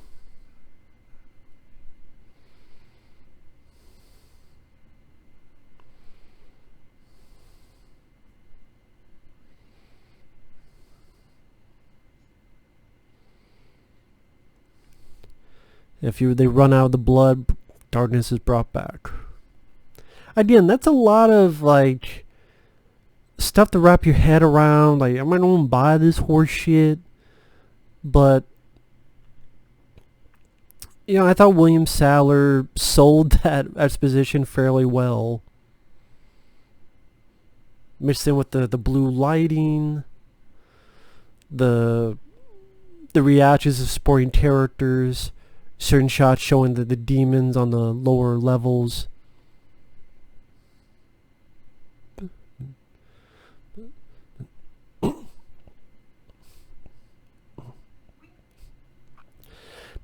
They run out of the blood, darkness is brought back. Again, that's a lot of stuff to wrap your head around. I'm not gonna buy this horse shit, but I thought William Sadler sold that exposition fairly well. Mixed in with the blue lighting, the reactions of supporting characters, certain shots showing the demons on the lower levels.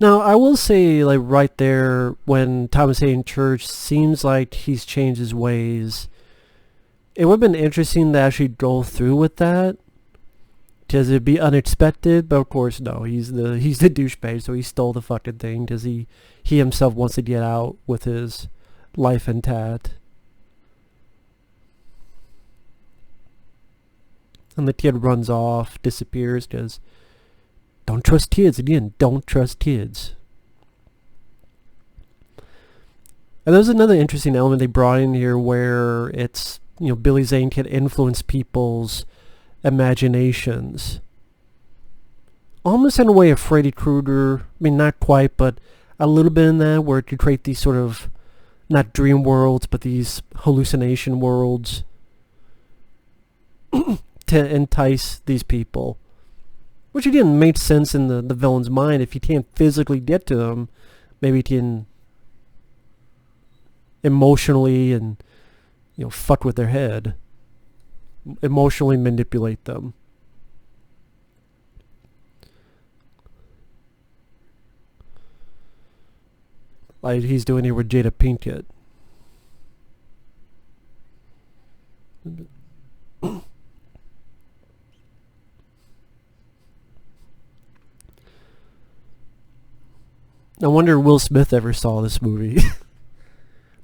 Now, I will say, right there, when Thomas Hayden Church seems like he's changed his ways, it would have been interesting to actually go through with that, because it'd be unexpected, but of course, no, he's the douchebag, so he stole the fucking thing, because he himself wants to get out with his life intact. And the kid runs off, disappears, because Don't trust kids. Again, don't trust kids. And there's another interesting element they brought in here where it's, Billy Zane can influence people's imaginations. Almost in a way of Freddy Krueger. I mean, not quite, but a little bit in that, where it could create these sort of, not dream worlds, but these hallucination worlds to entice these people. Which again makes sense in the villain's mind. If you can't physically get to them, maybe you can emotionally and fuck with their head, emotionally manipulate them. Like he's doing here with Jada Pinkett. I wonder if Will Smith ever saw this movie.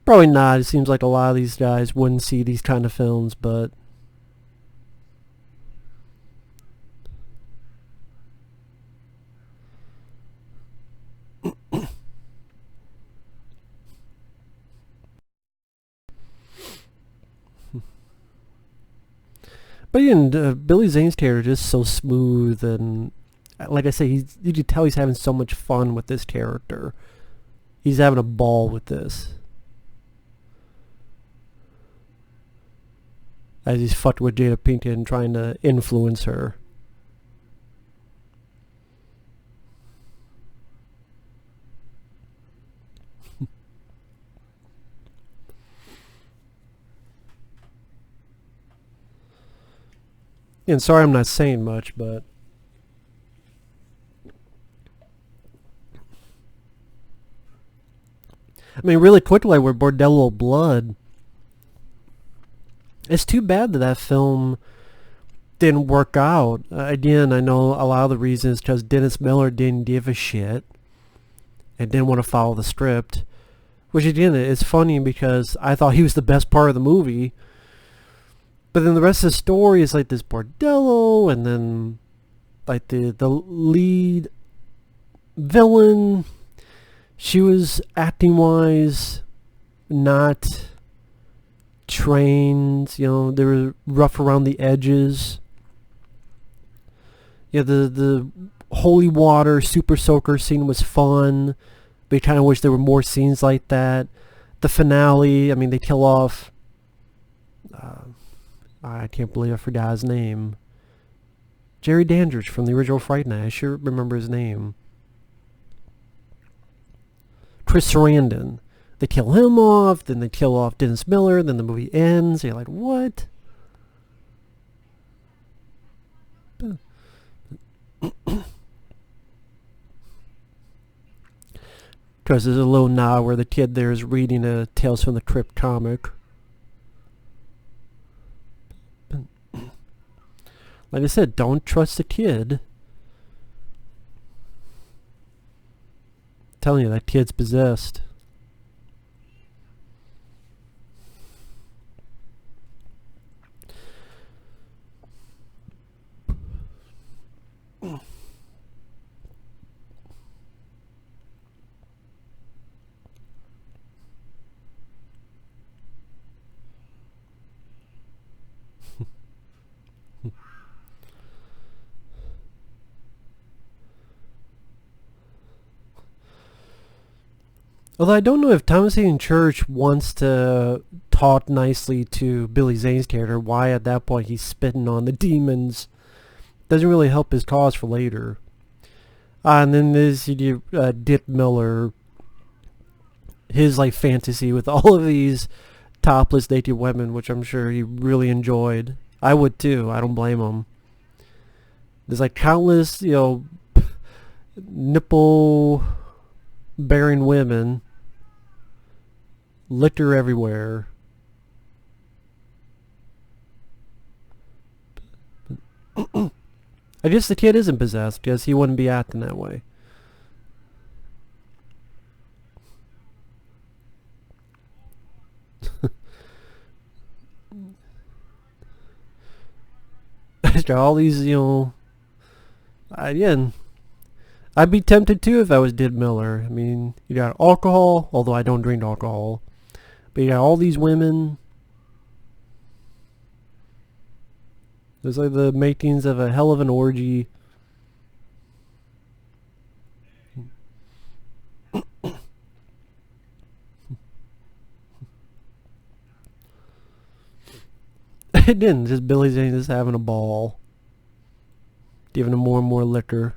Probably not. It seems like a lot of these guys wouldn't see these kind of films, but Billy Zane's character is so smooth, and like I say, you can tell he's having so much fun with this character. He's having a ball with this. As he's fucked with Jada Pinkett and trying to influence her. And sorry I'm not saying much, but I mean, really quickly, with Bordello Blood, it's too bad that film didn't work out. Again, I know a lot of the reasons because Dennis Miller didn't give a shit and didn't want to follow the script. Which again, is funny because I thought he was the best part of the movie. But then the rest of the story is like this Bordello, and then like the lead villain, she was acting wise not trained, they were rough around the edges. Yeah, the holy water super soaker scene was fun, but I kind of wish there were more scenes like that. The finale, I mean, they kill off I can't believe I forgot his name. Jerry Dandridge from the original Fright Night. I sure remember his name. Chris Sarandon. They kill him off, then they kill off Dennis Miller, then the movie ends. You're like, what? Because there's a little nod where the kid there is reading a Tales from the Crypt comic. Like I said, don't trust the kid. I'm telling you, that kid's possessed. Although I don't know if Thomas Hayden Church wants to talk nicely to Billy Zane's character, why at that point he's spitting on the demons. Doesn't really help his cause for later. And then there's Dick Miller, his like fantasy with all of these topless naked women, which I'm sure he really enjoyed. I would too. I don't blame him. There's like countless, nipple bearing women, liquor everywhere. I guess the kid isn't possessed because he wouldn't be acting that way. All these, again, I'd be tempted too if I was Did Miller. I mean, you got alcohol, although I don't drink alcohol. But you got all these women. It's like the makings of a hell of an orgy. It didn't. Just Billy Zane just having a ball. Giving him more and more liquor.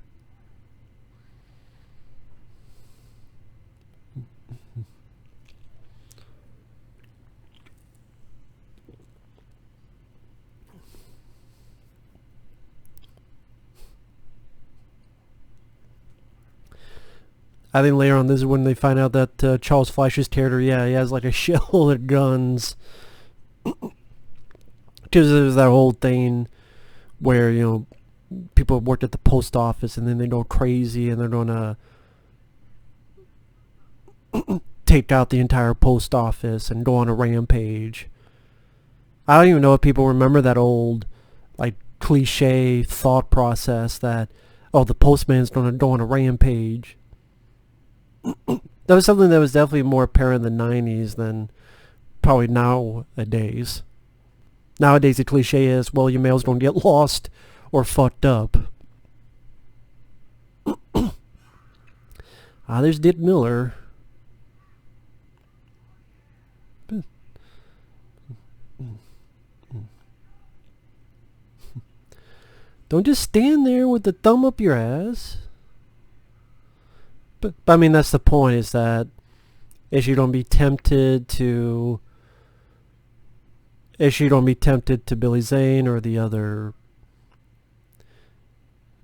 I think later on this is when they find out that Charles Fleisch's character, yeah, he has like a shitload of guns. Because there's that whole thing where, you know, people worked at the post office and then they go crazy and they're gonna take out the entire post office and go on a rampage. I don't even know if people remember that old, like, cliche thought process that, oh, the postman's gonna go on a rampage. That was something that was definitely more apparent in the 90s than probably nowadays. Nowadays the cliche is, well, your mail's gonna get lost or fucked up. There's Dick Miller. Don't just stand there with the thumb up your ass. But I mean, that's the point, is that if you don't be tempted to Billy Zane or the other.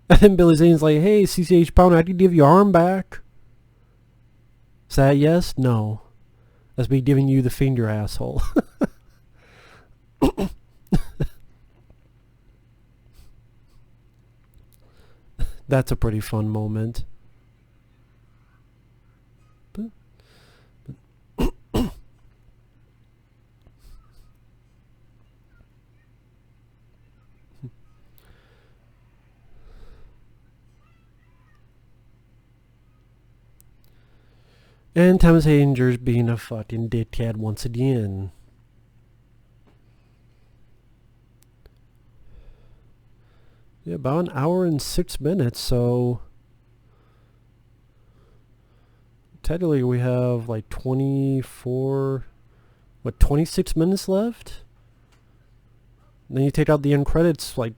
And then Billy Zane's like, hey, CCH Pounder, I can give your arm back. Is that yes? No. That's me giving you the finger, asshole. That's a pretty fun moment. And Thomas Hayden's being a fucking dickhead once again. Yeah, about an hour and 6 minutes, so technically we have like 26 minutes left? And then you take out the end credits, like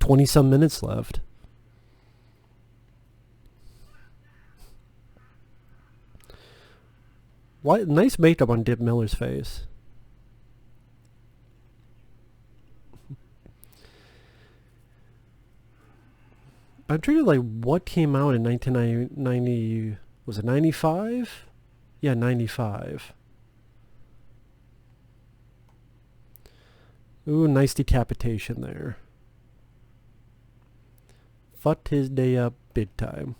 20 some minutes left. What nice makeup on Dip Miller's face. I'm trying to like what came out in 1990. Was it 95? Yeah, 95. Ooh, nice decapitation there. Fucked his day up big time.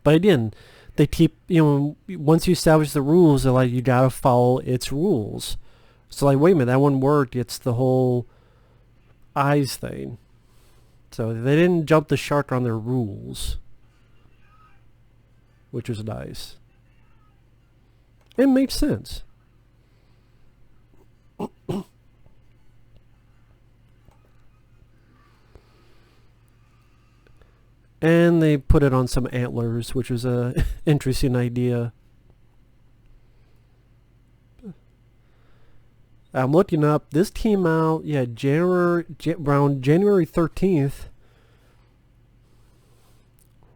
But again, they keep, you know, once you establish the rules, they're like, you gotta follow its rules. So like, wait a minute, that one worked. It's the whole eyes thing. So they didn't jump the shark on their rules, which was nice. It made sense. And they put it on some antlers, which was a interesting idea. I'm looking up. This came out, yeah, around January 13th.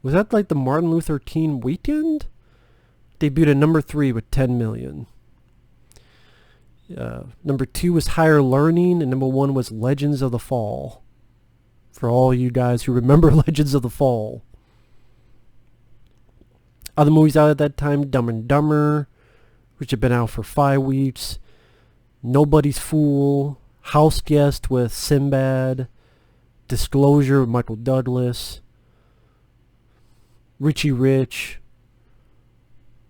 Was that like the Martin Luther King weekend? Debuted at number 3 with 10 million. Number 2 was Higher Learning, and number 1 was Legends of the Fall. For all you guys who remember Legends of the Fall. Other movies out at that time, Dumb and Dumber, which had been out for 5 weeks. Nobody's Fool, House Guest with Sinbad, Disclosure with Michael Douglas, Richie Rich,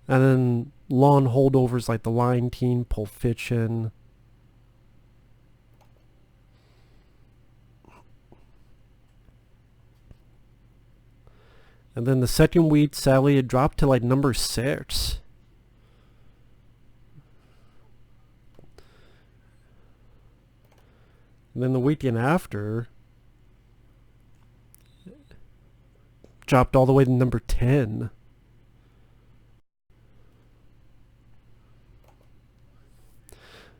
and then long holdovers like The Lion King, Pulp Fiction. And then the second week, sadly, it dropped to like number 6. And then the weekend after, dropped all the way to number 10.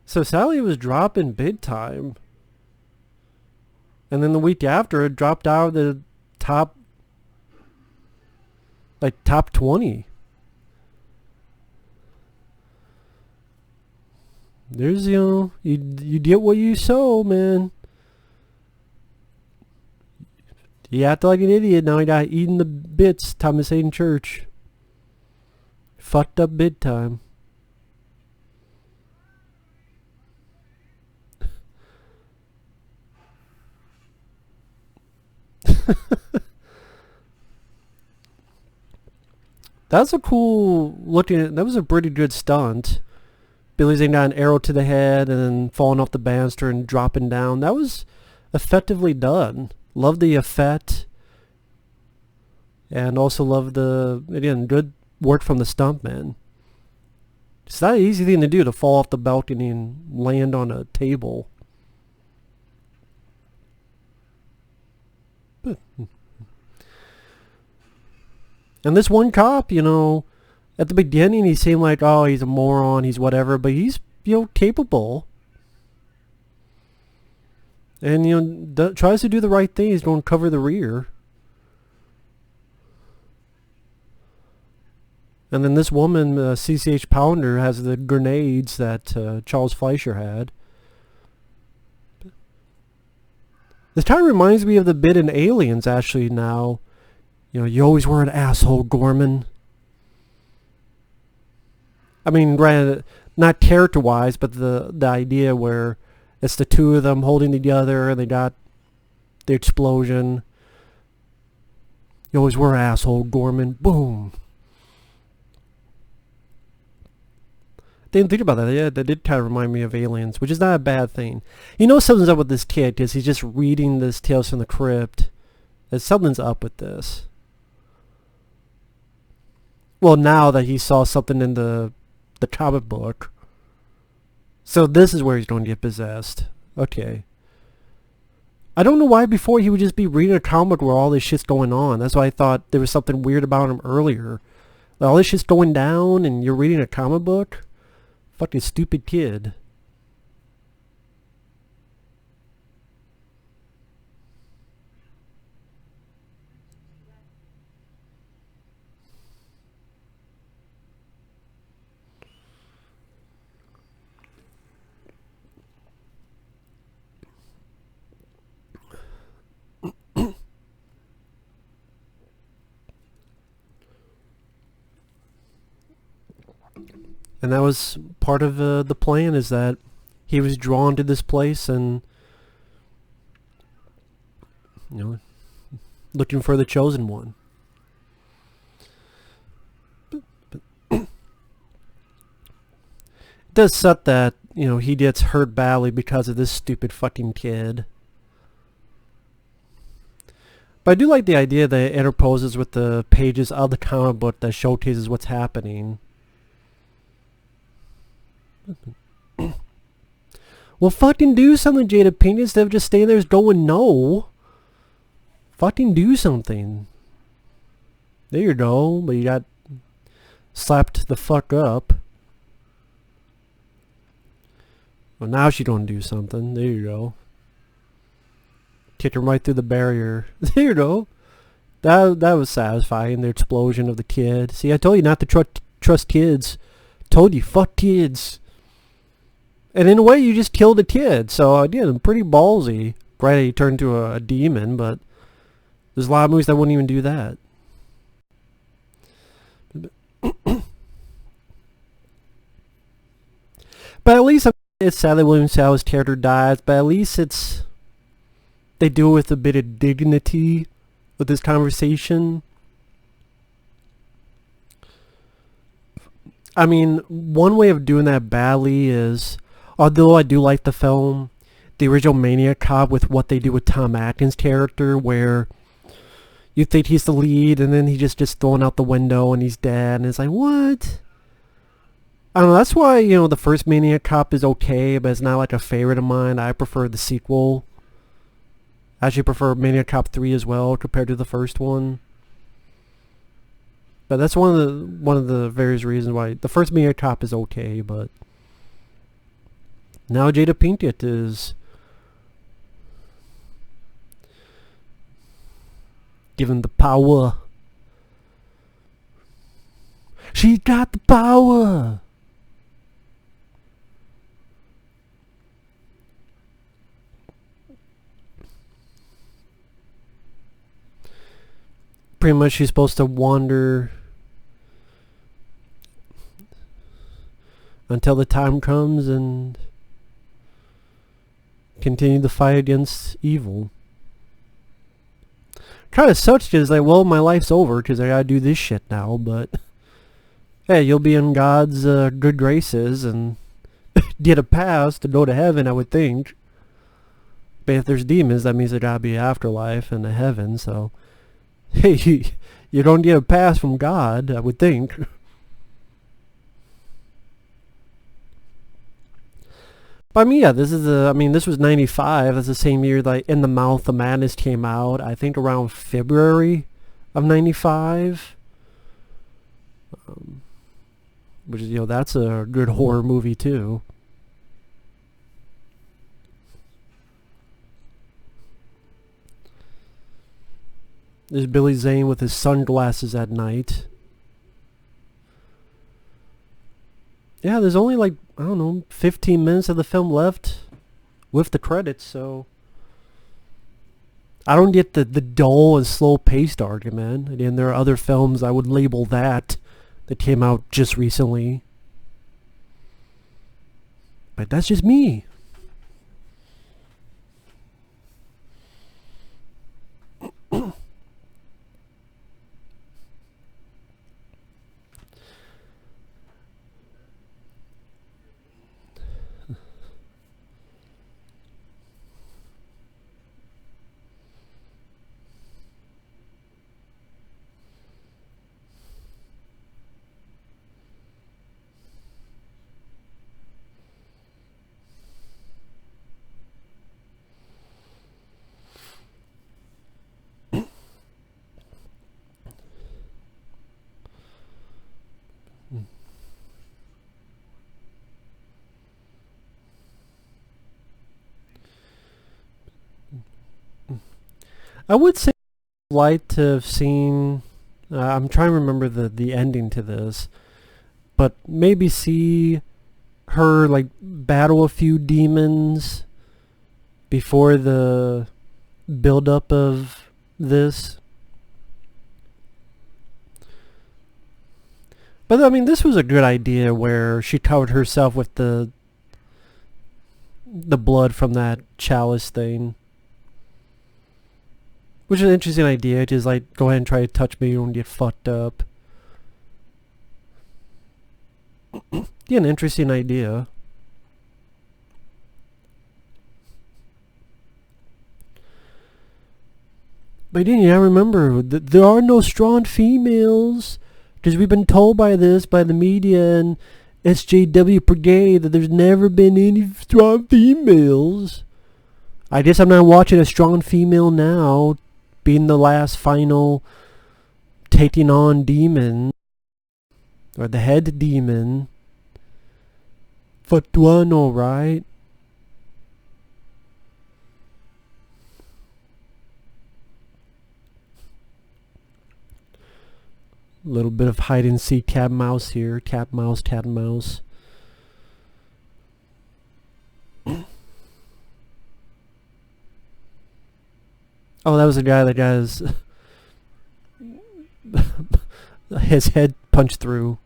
So sadly, it was dropping big time. And then the week after, it dropped out of the top 20. There's, you get what you sow, man. You act like an idiot, now you got eating the bits, time to say in church. Fucked up big time. That's a cool looking. That was a pretty good stunt. Billy Zane got an arrow to the head and then falling off the banister and dropping down. That was effectively done. Love the effect. And also love the, again, good work from the stuntman. It's not an easy thing to do, to fall off the balcony and land on a table. But, and this one cop, you know, at the beginning he seemed like, oh, he's a moron, he's whatever, but he's, you know, capable. And, you know, tries to do the right thing. He's going to cover the rear. And then this woman, CCH Pounder, has the grenades that Charles Fleischer had. This kind of reminds me of the bit in Aliens, actually, now. You know, you always were an asshole, Gorman. I mean, granted, not character-wise, but the idea where it's the two of them holding together and they got the explosion. You always were an asshole, Gorman. Boom. Didn't think about that. Yeah, that did kind of remind me of Aliens, which is not a bad thing. You know something's up with this kid because he's just reading this Tales from the Crypt. Something's up with this. Well, now that he saw something in the comic book. So this is where he's going to get possessed. Okay. I don't know why before he would just be reading a comic where all this shit's going on. That's why I thought there was something weird about him earlier. Like, all this shit's going down and you're reading a comic book? Fucking stupid kid. And that was part of the plan, is that he was drawn to this place and, you know, looking for the chosen one. It does suck that, you know, he gets hurt badly because of this stupid fucking kid. But I do like the idea that it interposes with the pages of the comic book that showcases what's happening. Well, fucking do something, Jada Pinkett, instead of just staying there going no. Fucking do something. There you go, but you got slapped the fuck up. Well, now she's gonna do something. There you go. Kick her right through the barrier. There you go. That was satisfying, the explosion of the kid. See, I told you not to trust kids. Told you, fuck kids. And in a way, you just killed a kid. So, again, pretty ballsy. Right, he turned into a demon, but there's a lot of movies that wouldn't even do that. But at least, it's sad that William Sal's character dies, but at least they do it with a bit of dignity with this conversation. I mean, one way of doing that badly is, although I do like the film, the original Maniac Cop, with what they do with Tom Atkins' character, where, you think he's the lead, and then he just thrown out the window and he's dead, and it's like, what? I don't know, that's why, the first Maniac Cop is okay, but it's not like a favorite of mine. I prefer the sequel. I actually prefer Maniac Cop 3 as well compared to the first one. But that's one of the various reasons why the first Maniac Cop is okay, but now Jada Pinkett is given the power. She got the power. Pretty much she's supposed to wander until the time comes and continue the fight against evil. Kind of sucks because, like, well, my life's over because I gotta do this shit now, but hey, you'll be in God's good graces and get a pass to go to heaven, I would think. But if there's demons, that means there gotta be afterlife and a heaven, so hey, you don't get a pass from God, I would think. But I mean, yeah, this was 95. That's the same year like In the Mouth of Madness came out. I think around February of 95. Which is, that's a good horror movie too. There's Billy Zane with his sunglasses at night. Yeah, there's only like, I don't know, 15 minutes of the film left with the credits, so I don't get the dull and slow-paced argument. Again, there are other films I would label that came out just recently. But that's just me. I would say I'd like to have seen, I'm trying to remember the ending to this, but maybe see her like battle a few demons before the build-up of this. But I mean, this was a good idea where she covered herself with the blood from that chalice thing. Which is an interesting idea, just like, go ahead and try to touch me and get fucked up. Yeah, an interesting idea. But then, yeah, remember, there are no strong females. Because we've been told by the media and SJW Brigade that there's never been any strong females. I guess I'm not watching a strong female now being the last final taking on demon. Or the head demon. What do I know, right? A little bit of hide and seek cat mouse here. Cat mouse, cat mouse. Oh, that was the guy that got his head punched through.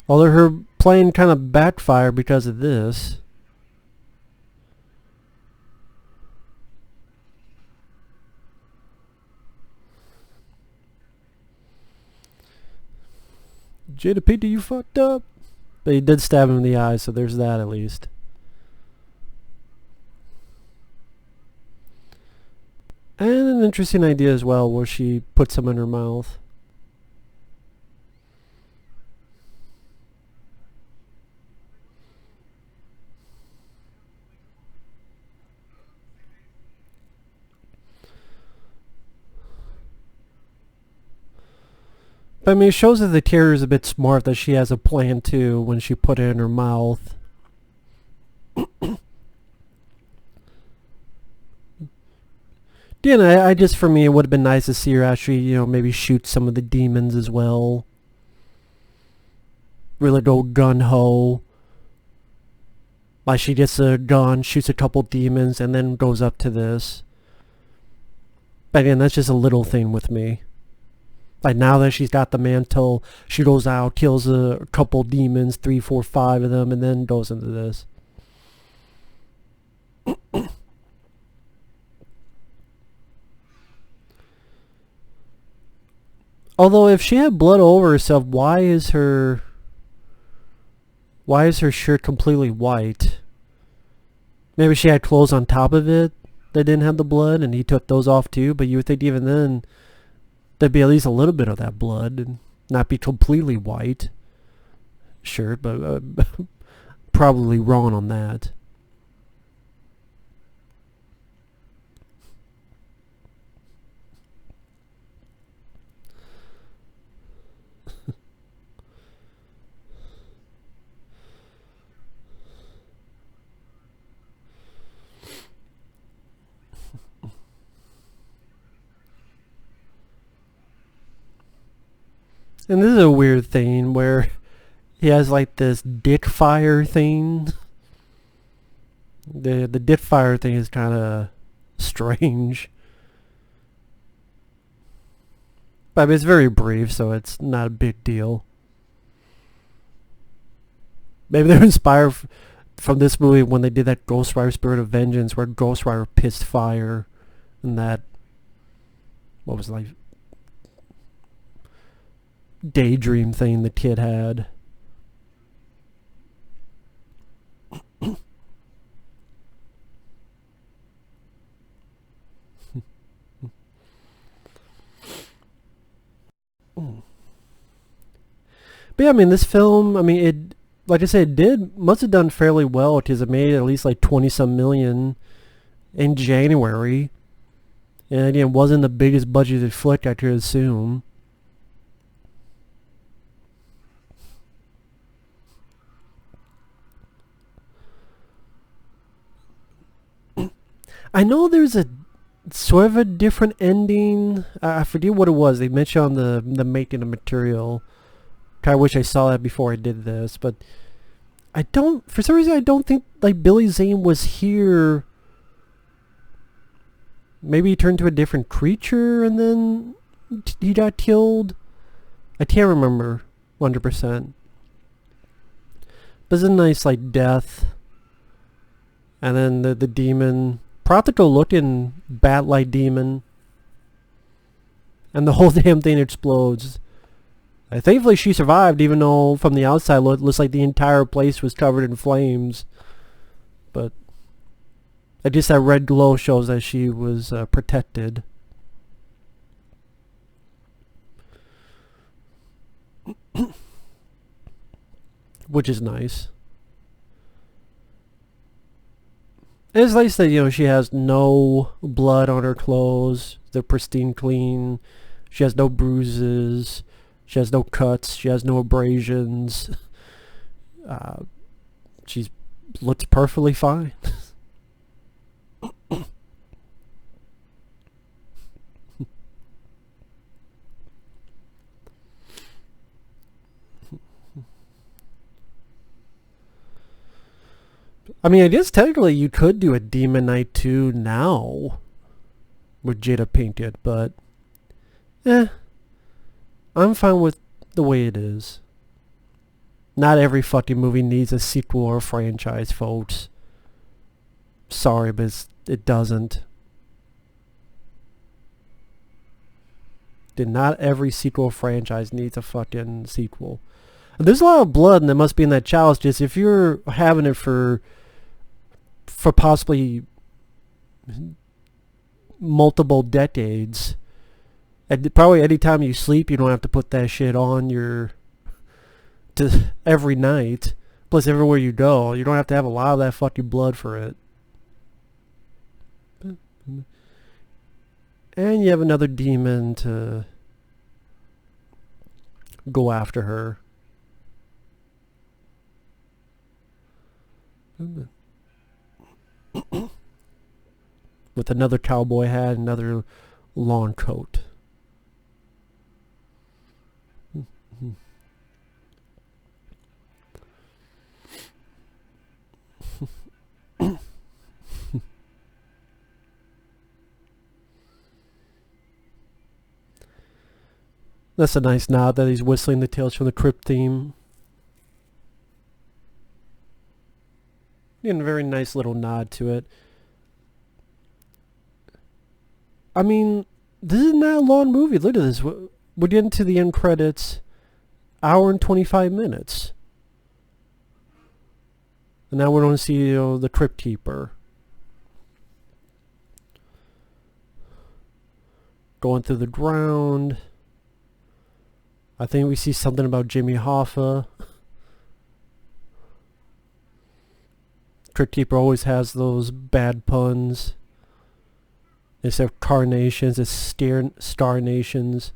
Although her plan kind of backfired because of this. Jada Pinkett, you fucked up. But he did stab him in the eye, so there's that at least. And an interesting idea as well, where she puts them in her mouth. But I mean, it shows that the terror is a bit smart, that she has a plan too when she put it in her mouth. Yeah, I just, for me, it would have been nice to see her actually, maybe shoot some of the demons as well. Really go gun-ho. Like she gets a gun, shoots a couple demons, and then goes up to this. But again, that's just a little thing with me. Like now that she's got the mantle, she goes out, kills a couple demons, 3, 4, 5 of them, and then goes into this. Although if she had blood all over herself, why is her shirt completely white? Maybe she had clothes on top of it that didn't have the blood, and he took those off too. But you would think even then there'd be at least a little bit of that blood and not be completely white. Sure, but probably wrong on that. And this is a weird thing where he has like this dick fire thing. The dick fire thing is kind of strange. But I mean, it's very brief, so it's not a big deal. Maybe they're inspired from this movie when they did that Ghost Rider Spirit of Vengeance, where Ghost Rider pissed fire, and that, what was it, like, daydream thing the kid had. But yeah, I mean, this film, I mean, it, like I said, must have done fairly well, because it made at least like 20-some million in January. And again, it wasn't the biggest budgeted flick, I could assume. I know there's a sort of a different ending. I forget what it was. They mentioned on the making of material. I wish I saw that before I did this, but I don't, for some reason I don't think like Billy Zane was here. Maybe he turned to a different creature and then he got killed. I can't remember 100%. But it's a nice like death. And then the demon, practical looking bat-like demon. And the whole damn thing explodes. Thankfully she survived, even though from the outside it looks like the entire place was covered in flames. But I guess that red glow shows that she was protected. Which is nice. And it's nice that, she has no blood on her clothes. They're pristine clean. She has no bruises. She has no cuts. She has no abrasions. She looks perfectly fine. I mean, I guess technically you could do a Demon Knight 2 now with Jada Pinkett, but I'm fine with the way it is. Not every fucking movie needs a sequel or a franchise, folks. Sorry, but it doesn't. Not every sequel franchise needs a fucking sequel. There's a lot of blood, and that must be in that chalice. Just if you're having it for possibly multiple decades, and probably any time you sleep, you don't have to put that shit on your every night. Plus, everywhere you go, you don't have to have a lot of that fucking blood for it. And you have another demon to go after her. With another cowboy hat, another long coat. That's a nice nod that he's whistling the Tales from the Crypt theme. And a very nice little nod to it. I mean, this is not a long movie. Look at this. We're getting to the end credits. Hour and 25 minutes. And now we're going to see, the Crypt Keeper. Going through the ground. I think we see something about Jimmy Hoffa. Crypt Keeper always has those bad puns. Instead of carnations, it's star nations.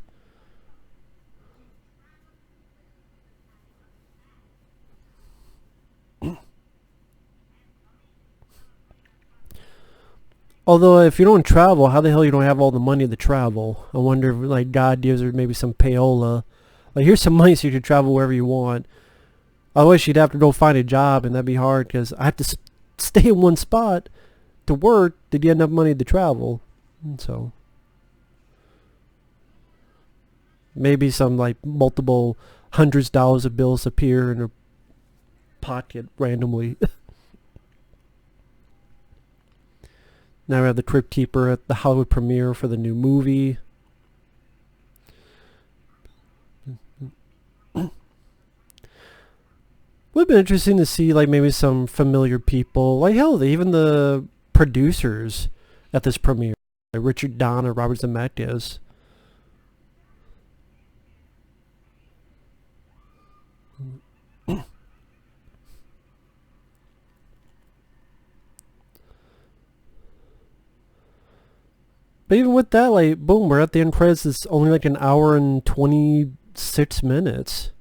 Although, if you don't travel, how the hell you don't have all the money to travel? I wonder if, like, God gives her maybe some payola. Like, here's some money so you can travel wherever you want. Otherwise, you'd have to go find a job, and that'd be hard, because I have to stay in one spot to work to get enough money to travel. And so, maybe some, like, multiple hundreds of dollars of bills appear in her pocket randomly. Now we have the Crypt Keeper at the Hollywood premiere for the new movie. Would have been interesting to see, like, maybe some familiar people. Like, hell, even the producers at this premiere. Like Richard Donner, Robert Zemeckis. But even with that, like, boom, we're at the end credits. It's only like an hour and 26 minutes.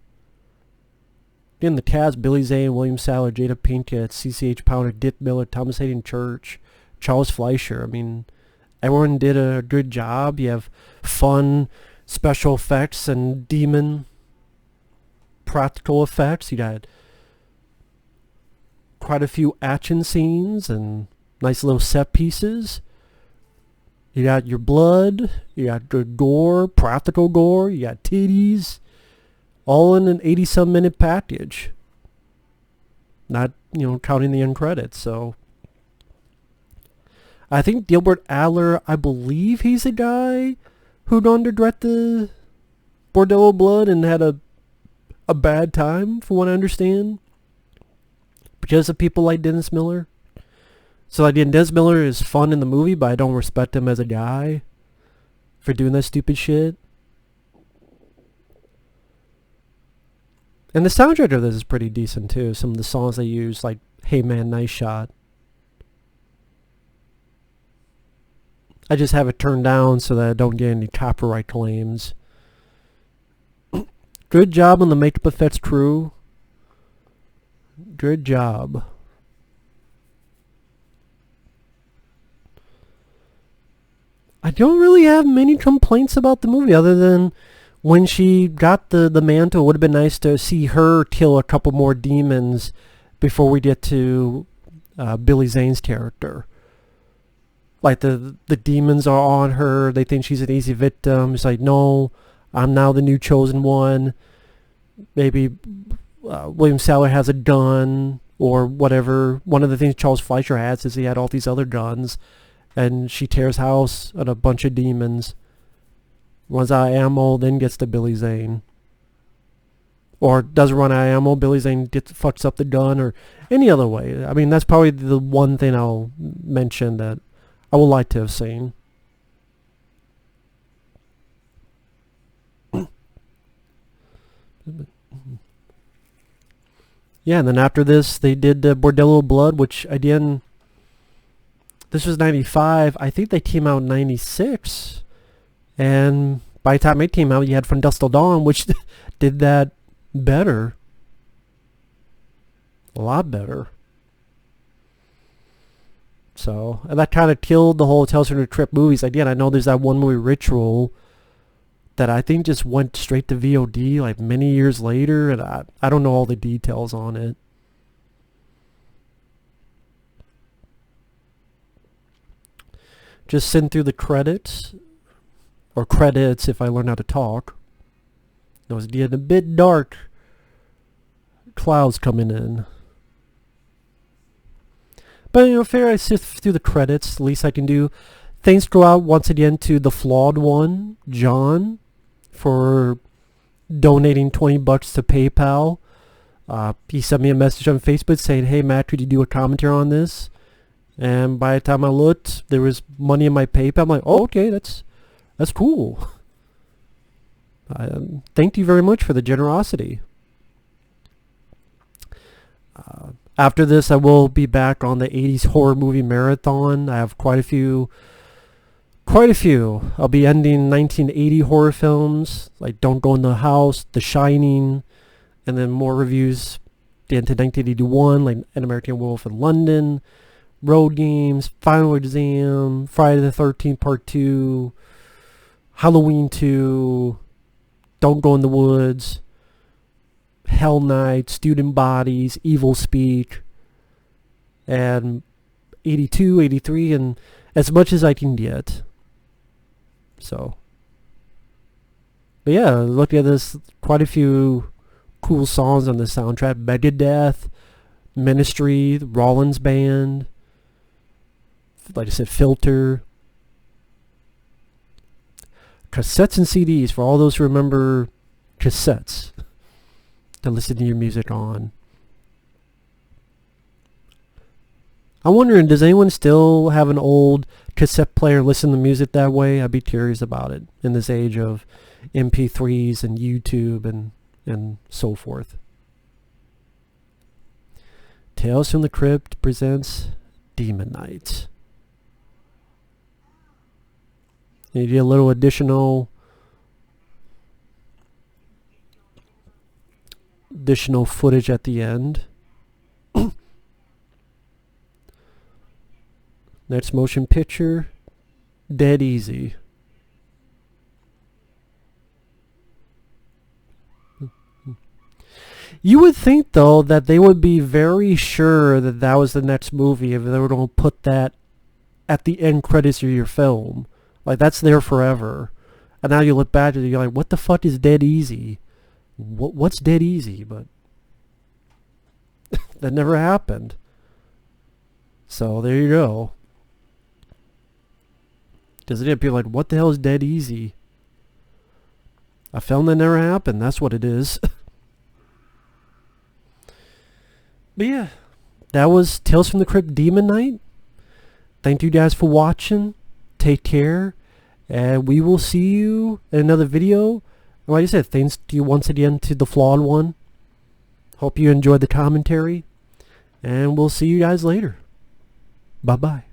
In the cast, Billy Zane, William Sadler, Jada Pinkett, CCH Pounder, Dick Miller, Thomas Hayden Church, Charles Fleischer. I mean, everyone did a good job. You have fun special effects and demon practical effects. You got quite a few action scenes and nice little set pieces. You got your blood, you got good gore, practical gore, you got titties, all in an 80-some minute package. Not, counting the end credits, so. I think Gilbert Adler, I believe he's a guy who gone to direct the Bordello Blood and had a bad time, from what I understand. Because of people like Dennis Miller. So like, Dennis Miller is fun in the movie, but I don't respect him as a guy for doing that stupid shit. And the soundtrack of this is pretty decent too. Some of the songs they use, like Hey Man, Nice Shot. I just have it turned down so that I don't get any copyright claims. Good job on the makeup effects crew. Good job. I don't really have many complaints about the movie other than when she got the mantle. It would have been nice to see her kill a couple more demons before we get to Billy Zane's character. Like the demons are on her. They think she's an easy victim. It's like, no, I'm now the new chosen one. Maybe William Sadler has a gun or whatever. One of the things Charles Fleischer has is he had all these other guns. And she tears house at a bunch of demons. Runs out of ammo, then gets to Billy Zane. or doesn't run out of ammo, Billy Zane fucks up the gun, or any other way. I mean, that's probably the one thing I'll mention that I would like to have seen. Yeah, and then after this, they did Bordello Blood, which again, this was 95. I think they came out in 96. And by the time it came out, you had From Dusk Till Dawn, which did that better. A lot better. So, and that kind of killed the whole Tales from the Crypt movies. Again, I know there's that one movie, Ritual, that I think just went straight to VOD like many years later, and I don't know all the details on it. Just sitting through the credits, or credits if I learn how to talk. It was getting a bit dark. Clouds coming in. But you know, fair, I sift through the credits, the least I can do. Thanks go out once again to the flawed one, John, for donating $20 to PayPal. He sent me a message on Facebook saying, "Hey Matt, could you do a commentary on this?" And by the time I looked, there was money in my PayPal. I'm like, oh, okay, that's cool. Thank you very much for the generosity. After this, I will be back on the 80s horror movie marathon. I have quite a few. I'll be ending 1980 horror films, like Don't Go in the House, The Shining, and then more reviews into 1981, like An American Werewolf in London, Road Games, Final Exam, Friday the 13th Part 2, Halloween 2, Don't Go in the Woods, Hell Night, Student Bodies, Evil Speak, and 82, 83, and as much as I can get. So, but yeah, look at this, quite a few cool songs on the soundtrack. Megadeth, Ministry, Rollins Band, like I said, Filter, cassettes and CDs for all those who remember cassettes to listen to your music on. I'm wondering, does anyone still have an old cassette player, listen to music that way? I'd be curious about it in this age of MP3s and YouTube and so forth. Tales from the Crypt presents Demon Knight. You get a little additional footage at the end. Next motion picture, Dead Easy. You would think, though, that they would be very sure that that was the next movie if they were going to put that at the end credits of your film. Like, that's there forever. And now you look back and you're like, what the fuck is Dead Easy? What's Dead Easy? But that never happened. So there you go. Because it people like, what the hell is Dead Easy? A film that never happened. That's what it is. But yeah, that was Tales from the Crypt Demon Knight. Thank you guys for watching. Take care. And we will see you in another video. And like I said, thanks to you once again to the flawed one. Hope you enjoyed the commentary. And we'll see you guys later. Bye-bye.